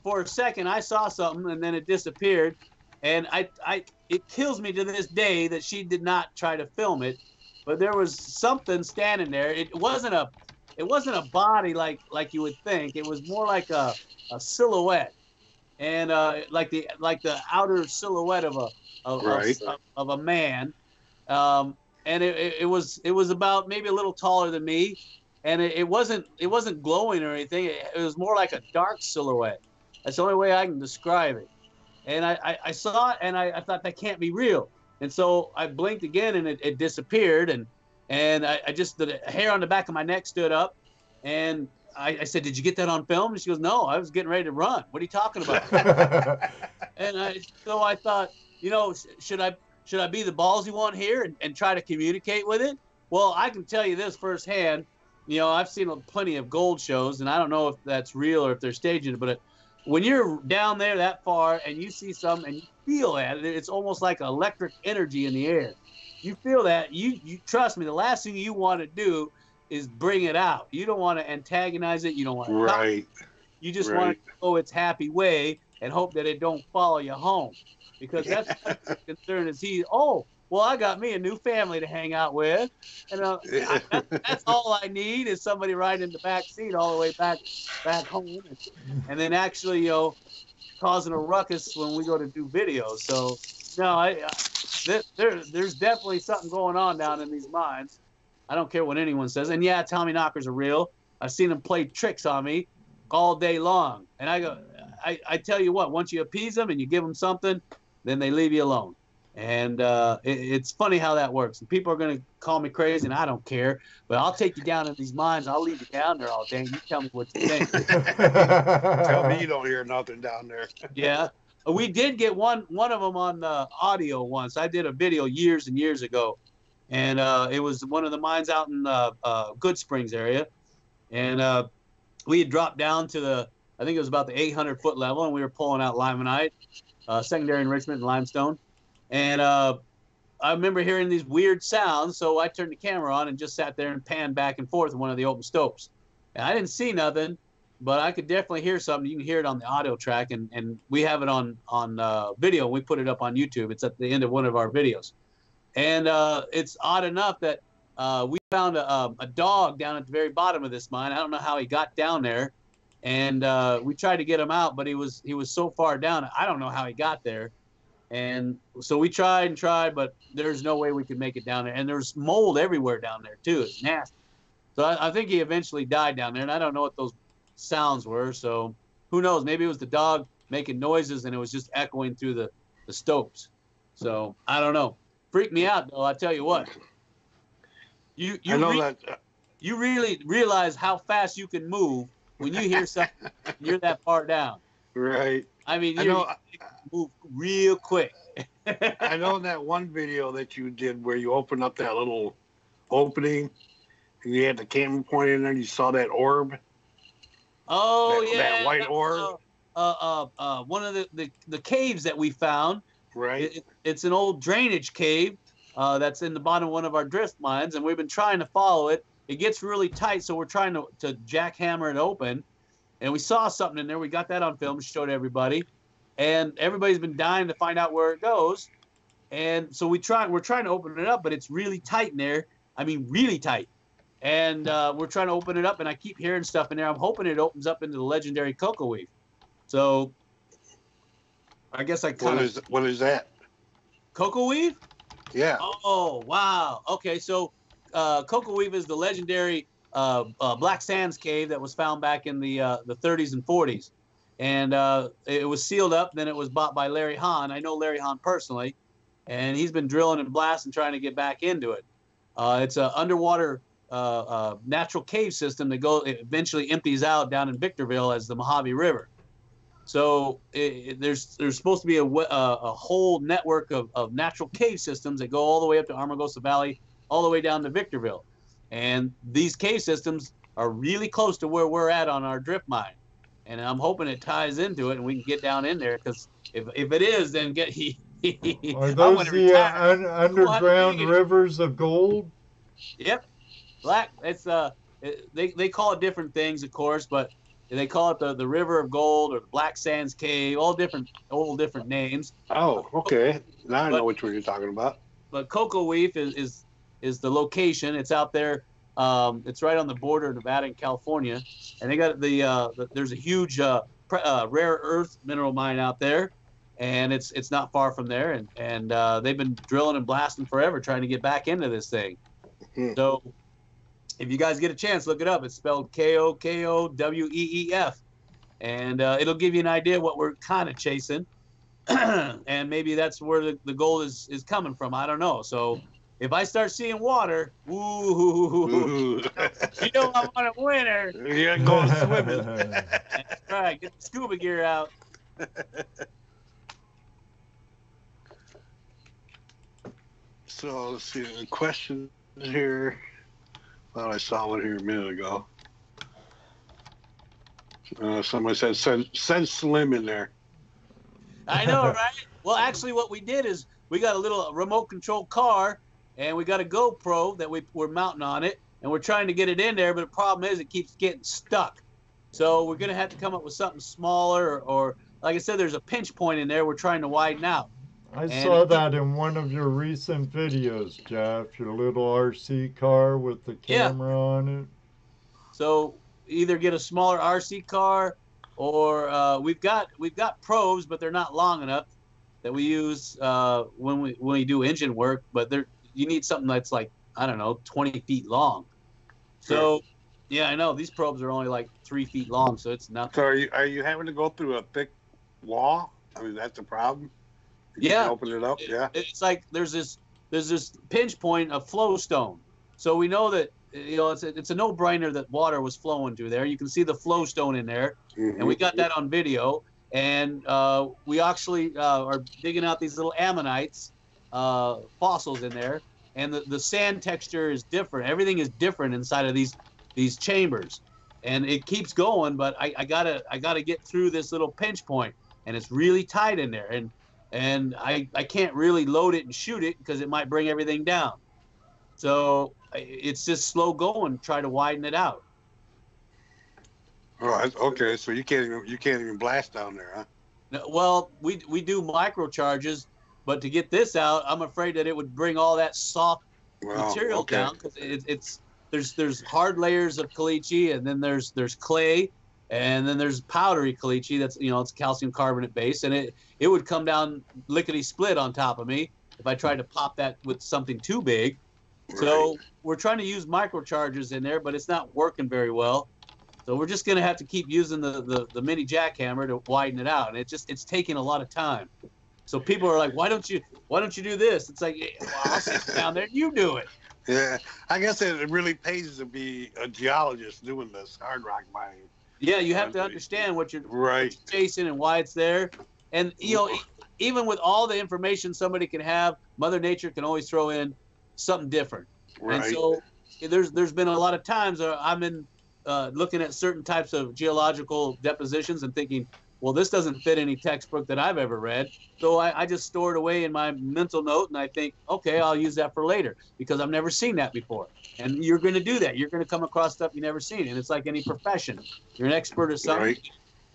For a second, I saw something, and then it disappeared. And it kills me to this day that she did not try to film it, but there was something standing there. It wasn't a body like you would think. It was more like a silhouette, and like the outer silhouette of a man. And it was about maybe a little taller than me, and it wasn't glowing or anything. It was more like a dark silhouette. That's the only way I can describe it. And I saw it, and I thought that can't be real. And so I blinked again, and it disappeared. And I just, the hair on the back of my neck stood up. And I said, did you get that on film? And she goes, no, I was getting ready to run. What are you talking about? And so I thought, you know, should I be the ballsy one here and try to communicate with it? Well, I can tell you this firsthand. You know, I've seen plenty of gold shows, and I don't know if that's real or if they're staging it, but when you're down there that far and you see something and you feel that, it's almost like electric energy in the air. You feel that, you trust me, the last thing you want to do is bring it out. You don't want to antagonize it. You don't want to Right. You just want to go its happy way and hope that it don't follow you home. Because that's the concern is well, I got me a new family to hang out with. And that's all I need is somebody riding in the back seat all the way back home. And then actually, you know, causing a ruckus when we go to do videos. So, no, there's definitely something going on down in these mines. I don't care what anyone says. And yeah, Tommy knockers are real. I've seen them play tricks on me all day long. And I tell you what, once you appease them and you give them something, then they leave you alone. And it's funny how that works. And people are going to call me crazy, and I don't care. But I'll take you down in these mines. I'll leave you down there all day. You tell me what you think. Tell me you don't hear nothing down there. Yeah. We did get one of them on audio once. I did a video years and years ago. And it was one of the mines out in Good Springs area. And we had dropped down to I think it was about the 800-foot level, and we were pulling out limonite, secondary enrichment and limestone. And I remember hearing these weird sounds, so I turned the camera on and just sat there and panned back and forth in one of the open stopes. And I didn't see nothing, but I could definitely hear something. You can hear it on the audio track, and we have it on video. We put it up on YouTube. It's at the end of one of our videos. And it's odd enough that we found a dog down at the very bottom of this mine. I don't know how he got down there. And we tried to get him out, but he was so far down. I don't know how he got there. And so we tried and tried, but there's no way we could make it down there. And there's mold everywhere down there, too. It's nasty. So I think he eventually died down there, and I don't know what those sounds were. So who knows? Maybe it was the dog making noises, and it was just echoing through the stopes. So I don't know. Freaked me out, though. I tell you what. You really realize how fast you can move when you hear something. You're that far down. Right. I mean, you move real quick. I know that one video that you did where you opened up that little opening and you had the camera pointed in there and you saw that orb. Oh, yeah. That white orb. One of the caves that we found. Right. It's an old drainage cave that's in the bottom of one of our drift mines, and we've been trying to follow it. It gets really tight, so we're trying to jackhammer it open. And we saw something in there. We got that on film, showed everybody. And everybody's been dying to find out where it goes. And so we're trying to open it up, but it's really tight in there. I mean, really tight. And we're trying to open it up, and I keep hearing stuff in there. I'm hoping it opens up into the legendary cocoa weave. So I guess I kind of... What is that? Cocoa weave? Yeah. Oh, wow. Okay, so cocoa weave is the legendary black sands cave that was found back in the 30s and 40s. And it was sealed up. Then it was bought by Larry Hahn. I know Larry Hahn personally, and he's been drilling and blasting, trying to get back into it. It's an underwater natural cave system that it eventually empties out down in Victorville as the Mojave River. So there's supposed to be a whole network of natural cave systems that go all the way up to Amargosa Valley, all the way down to Victorville. And these cave systems are really close to where we're at on our drift mine. And I'm hoping it ties into it and we can get down in there, because if it is, then Are those the underground rivers of gold? Yep. Black. It's they call it different things, of course, but they call it the River of Gold or the Black Sands Cave, all different names. Oh, okay. Now I know which one you're talking about. But Cocoa Weave is the location. It's out there. It's right on the border of Nevada and California, and they got there's a huge rare earth mineral mine out there, and it's not far from there, and they've been drilling and blasting forever trying to get back into this thing. So if you guys get a chance, look it up. It's spelled KOKOWEEF, and it'll give you an idea what we're kind of chasing, and maybe that's where the gold is coming from. I don't know. So if I start seeing water, ooh, you know I'm on a winner. You're going swimming. That's right. Get the scuba gear out. So let's see the question here. Thought I saw one here a minute ago. Somebody said send Slim in there. I know, right? Well, actually, what we did is we got a little remote control car, and we got a GoPro that we're mounting on it, and we're trying to get it in there, but the problem is it keeps getting stuck. So we're going to have to come up with something smaller, or like I said, there's a pinch point in there we're trying to widen out. I saw that in one of your recent videos, Jeff, your little RC car with the camera on it. So either get a smaller RC car, or we've got probes, but they're not long enough that we use when we do engine work. But you need something that's like, I don't know, 20 feet long. So yeah, I know these probes are only like 3 feet long, so it's nothing. So are you having to go through a thick wall? I mean, that's the problem. You Yeah, can open it up. Yeah. It's like there's this pinch point of flow stone. So we know that it's a no-brainer that water was flowing through there. You can see the flow stone in there, and we got that on video. And we actually are digging out these little ammonites fossils in there, and the sand texture is different. Everything is different inside of these chambers, and it keeps going. But I gotta get through this little pinch point, and it's really tight in there, and I can't really load it and shoot it because it might bring everything down. So it's just slow going. Try to widen it out. All right. Okay. So you can't even blast down there, huh? No, well, we do micro charges, but to get this out, I'm afraid that it would bring all that soft material down, because there's hard layers of caliche, and then there's clay, and then there's powdery caliche that's it's calcium carbonate base, and it would come down lickety split on top of me if I tried to pop that with something too big. Right. So we're trying to use microchargers in there, but it's not working very well. So we're just gonna have to keep using the mini jackhammer to widen it out, and it's taking a lot of time. So people are like, why don't you do this? It's like, well, I'll sit down there and you do it. Yeah, I guess it really pays to be a geologist doing this hard rock mining. Yeah, you have to understand what you're chasing and why it's there. And even with all the information somebody can have, Mother Nature can always throw in something different. Right. And so there's been a lot of times I'm in looking at certain types of geological depositions and thinking, well, this doesn't fit any textbook that I've ever read. So I just store it away in my mental note, and I think, okay, I'll use that for later because I've never seen that before. And you're going to do that. You're going to come across stuff you've never seen. And it's like any profession. You're an expert at something, and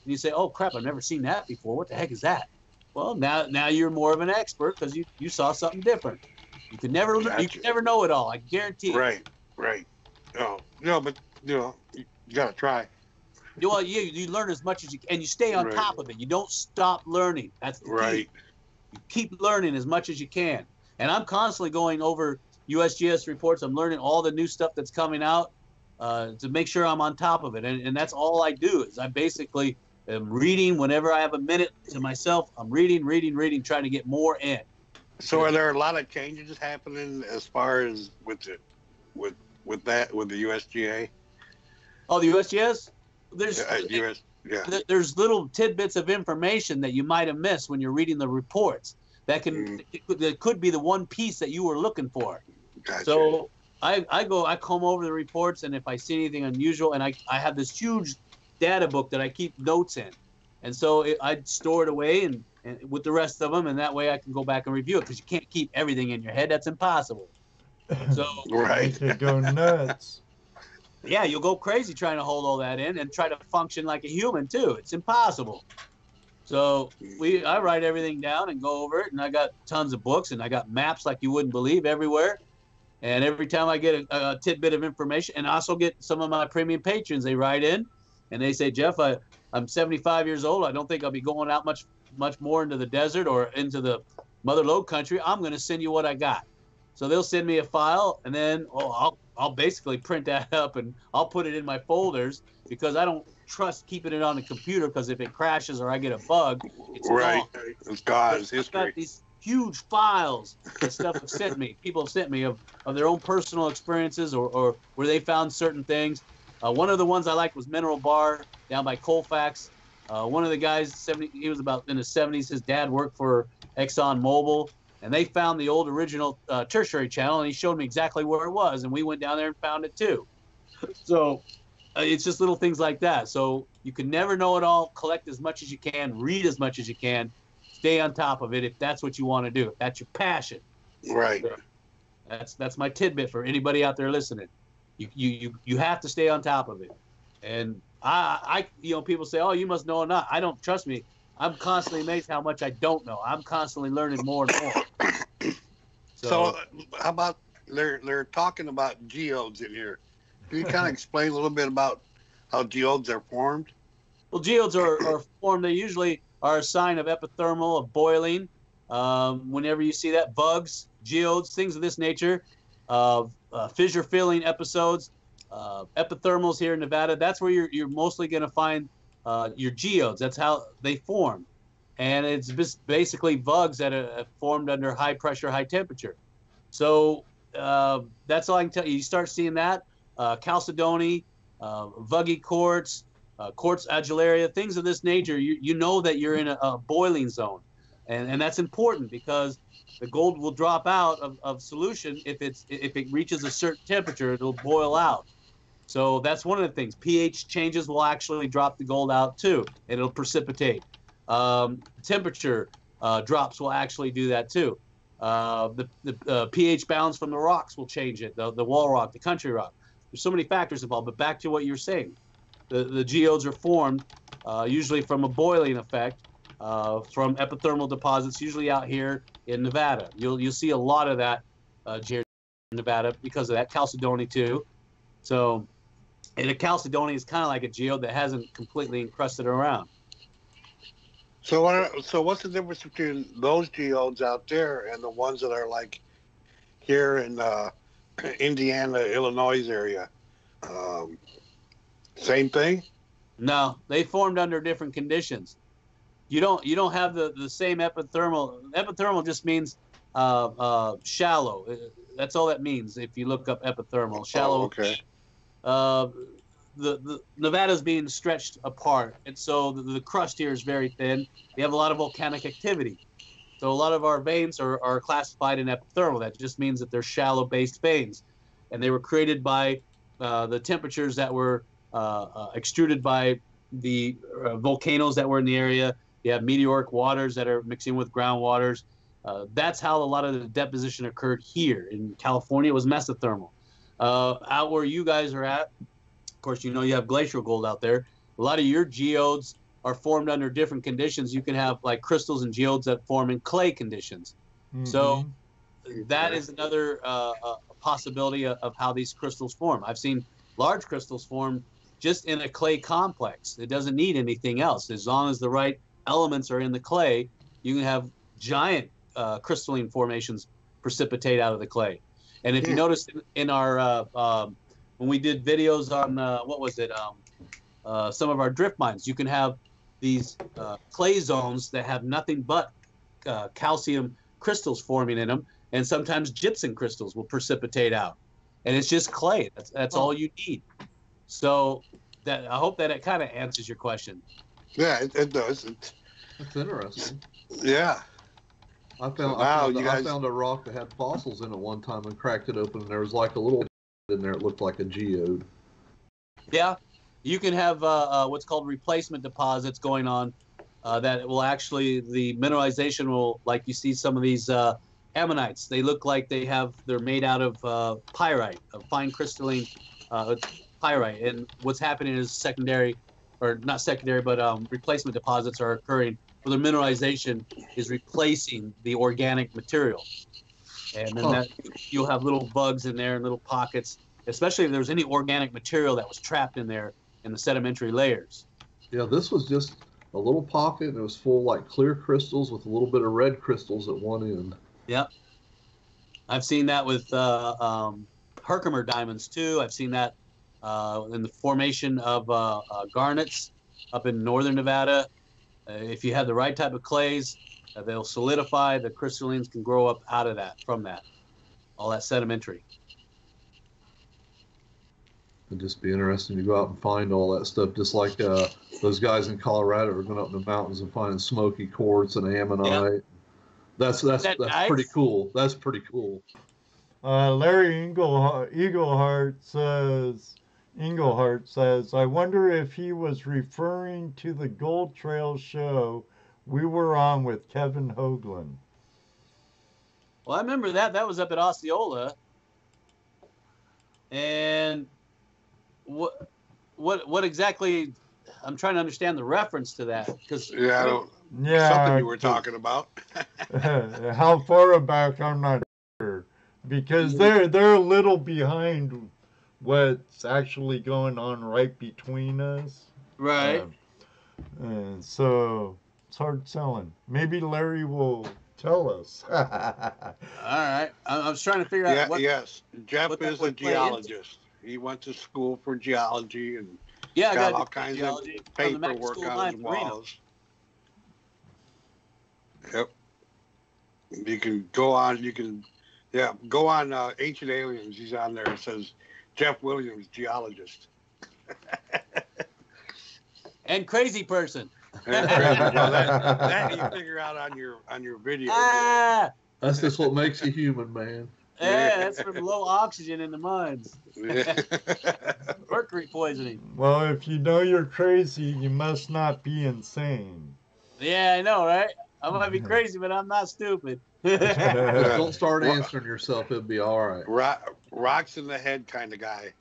you say, oh, crap, I've never seen that before. What the heck is that? Well, now you're more of an expert because you saw something different. You can never know it all. I guarantee it. Right. Oh, no, but you got to try. Well, you learn as much as you can, and you stay on top of it. You don't stop learning. That's the key. You keep learning as much as you can. And I'm constantly going over USGS reports. I'm learning all the new stuff that's coming out to make sure I'm on top of it. And that's all I do is I basically am reading whenever I have a minute to myself. I'm reading, trying to get more in. So are there a lot of changes happening as far as with the USGA? Oh, the USGS? There's little tidbits of information that you might have missed when you're reading the reports that could be the one piece that you were looking for. Gotcha. So I comb over the reports, and if I see anything unusual, and I have this huge data book that I keep notes in, and so I store it away and with the rest of them, and that way I can go back and review it, because you can't keep everything in your head. That's impossible. So you go nuts. Yeah, you'll go crazy trying to hold all that in and try to function like a human too. It's impossible. So I write everything down and go over it, and I got tons of books, and I got maps like you wouldn't believe everywhere. And every time I get a tidbit of information, and I also get some of my premium patrons, they write in and they say, Jeff, I'm 75 years old. I don't think I'll be going out much more into the desert or into the mother lode country. I'm going to send you what I got. So they'll send me a file, and then I'll basically print that up, and I'll put it in my folders, because I don't trust keeping it on the computer, because if it crashes or I get a bug, it's gone. It's gone. It's history. I've got huge files that stuff have sent me. People have sent me of their own personal experiences or where they found certain things. One of the ones I liked was Mineral Bar down by Colfax. One of the guys, he was about in his 70s. His dad worked for Exxon Mobil, and they found the old original tertiary channel, and he showed me exactly where it was, and we went down there and found it too. So it's just little things like that. So you can never know it all. Collect as much as you can. Read as much as you can. Stay on top of it if that's what you want to do. If that's your passion. Right. So that's my tidbit for anybody out there listening. You have to stay on top of it. And I people say, oh, you must know enough. I don't. Trust me. I'm constantly amazed how much I don't know. I'm constantly learning more and more. So how about they're talking about geodes in here? Can you kind of explain a little bit about how geodes are formed? Well, geodes are formed. They usually are a sign of epithermal, of boiling. Whenever you see that, bugs, geodes, things of this nature, fissure-filling episodes, epithermals here in Nevada, that's where you're mostly going to find your geodes. That's how they form. And it's just basically vugs that are formed under high pressure, high temperature. So that's all I can tell you. You start seeing that, chalcedony, vuggy quartz, quartz adularia, things of this nature, you know that you're in a boiling zone. And that's important because the gold will drop out of solution if it reaches a certain temperature, it'll boil out. So that's one of the things. pH changes will actually drop the gold out too, and it'll precipitate. Temperature drops will actually do that too. The pH balance from the rocks will change it, the wall rock, the country rock. There's so many factors involved, but back to what you're saying. The geodes are formed usually from a boiling effect from epithermal deposits, usually out here in Nevada. You'll see a lot of that, Jerad, in Nevada because of that. Chalcedony too. So, and a chalcedony is kind of like a geode that hasn't completely encrusted around. So what's the difference between those geodes out there and the ones that are like here in Indiana, Illinois area? Same thing? No, they formed under different conditions. You don't have the same epithermal. Epithermal just means shallow. That's all that means if you look up epithermal. Shallow. Oh, okay. The Nevada's being stretched apart, and so the crust here is very thin. We have a lot of volcanic activity. So a lot of our veins are classified in epithermal. That just means that they're shallow-based veins. And they were created by the temperatures that were extruded by the volcanoes that were in the area. You have meteoric waters that are mixing with ground waters. That's how a lot of the deposition occurred here. In California, it was mesothermal. Out where you guys are at, of course, you know you have glacial gold out there. A lot of your geodes are formed under different conditions. You can have like crystals and geodes that form in clay conditions. Mm-hmm. So that is another possibility of how these crystals form. I've seen large crystals form just in a clay complex. It doesn't need anything else. As long as the right elements are in the clay, you can have giant crystalline formations precipitate out of the clay. And if you notice in our when we did videos on some of our drift mines, you can have these clay zones that have nothing but calcium crystals forming in them, and sometimes gypsum crystals will precipitate out, and it's just clay. That's all you need. So I hope that it kind of answers your question. Yeah, it does. That's interesting. Yeah. I found a rock that had fossils in it one time and cracked it open, and there was like a little in there. It looked like a geode. Yeah, you can have what's called replacement deposits going on that will actually, the mineralization will, like you see some of these ammonites, they look like they're made out of pyrite, of fine crystalline pyrite. And what's happening is secondary, or not secondary, but replacement deposits are occurring where the mineralization is replacing the organic material. And then you'll have little bugs in there and little pockets, especially if there's any organic material that was trapped in there in the sedimentary layers. Yeah, this was just a little pocket, and it was full like clear crystals with a little bit of red crystals at one end. Yep. I've seen that with Herkimer diamonds too. I've seen that in the formation of garnets up in northern Nevada. If you have the right type of clays, They'll solidify. The crystallines can grow up out of that, from that, all that sedimentary. It'd just be interesting to go out and find all that stuff, just like those guys in Colorado are going up in the mountains and finding smoky quartz and ammonite. Yep. That's nice? Pretty cool. That's pretty cool. Larry Engelhart says, I wonder if he was referring to the Gold Trail show we were on with Kevin Hoagland. Well, I remember that. That was up at Osceola. And what exactly? I'm trying to understand the reference to that, because something you were talking about. How far back? I'm not sure, because they're a little behind what's actually going on right between us. Right. And so it's hard selling. Maybe Larry will tell us. All right. I was trying to figure out. Yes. Jeff is a geologist. He went to school for geology and got all kinds of paperwork on his walls. Yep. You can go on. Go on Ancient Aliens. He's on there. It says Jeff Williams, geologist. And crazy person. And crazy. Well, that you figure out on your video. That's just what makes you human, man. Yeah, that's from low oxygen in the mines. Mercury poisoning. Well, if you know you're crazy, you must not be insane. Yeah, I know, right? I might be crazy, but I'm not stupid. Don't start answering yourself. It'll be all right. Rocks in the head kind of guy.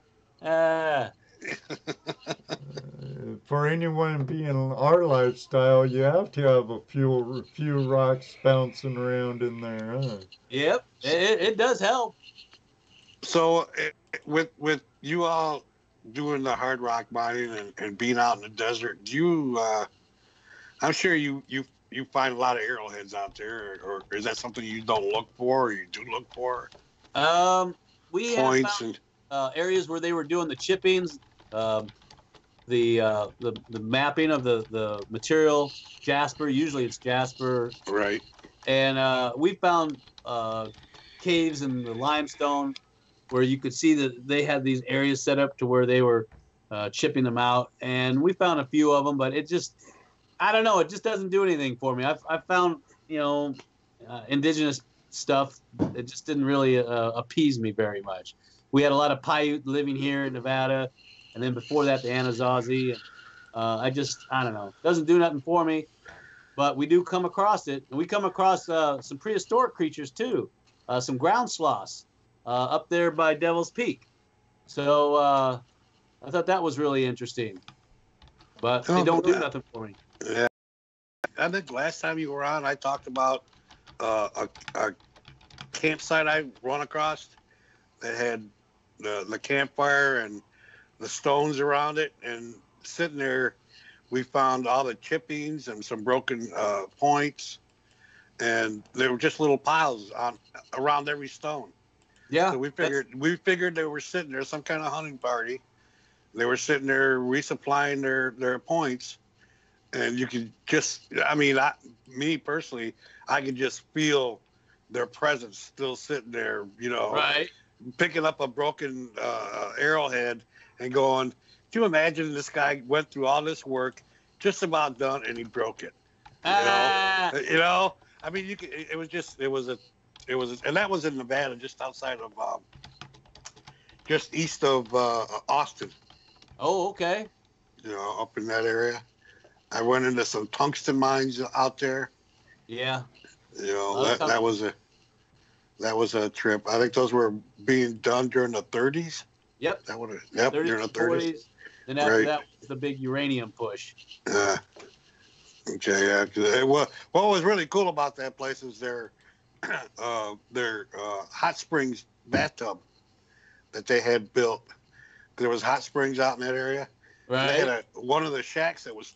For anyone being our lifestyle, you have to have a few rocks bouncing around in there, huh? Yep, it does help. So, with you all doing the hard rock mining and being out in the desert, do you? I'm sure you find a lot of arrowheads out there, or is that something you don't look for, or you do look for? We have found areas where they were doing the chippings, the mapping of the material, jasper. Usually it's jasper. Right. And we found caves in the limestone where you could see that they had these areas set up to where they were chipping them out. And we found a few of them, but it just, I don't know, it just doesn't do anything for me. I found, indigenous stuff. It just didn't really appease me very much. We had a lot of Paiute living here in Nevada, and then before that, the Anasazi. I don't know. It doesn't do nothing for me, but we do come across it. And we come across some prehistoric creatures, too, some ground sloths up there by Devil's Peak. So I thought that was really interesting, but they don't do nothing for me. Yeah. I think last time you were on, I talked about a campsite I run across that had the campfire and the stones around it, and sitting there we found all the chippings and some broken points, and they were just little piles around every stone. Yeah. So we figured they were sitting there, some kind of hunting party. They were sitting there resupplying their points, and you could just, me personally, I could just feel their presence still sitting there, right, picking up a broken arrowhead and going, do you imagine this guy went through all this work, just about done, and he broke it? You know, it was, and that was in Nevada, just outside of, just east of Austin. Oh, okay. Up in that area. I went into some tungsten mines out there. Yeah. That was a trip. I think those were being done during the 30s. Yep. During the 30s. Then after that was the big uranium push. Okay, yeah. What was really cool about that place is their hot springs bathtub that they had built. There was hot springs out in that area. Right. They had one of the shacks that was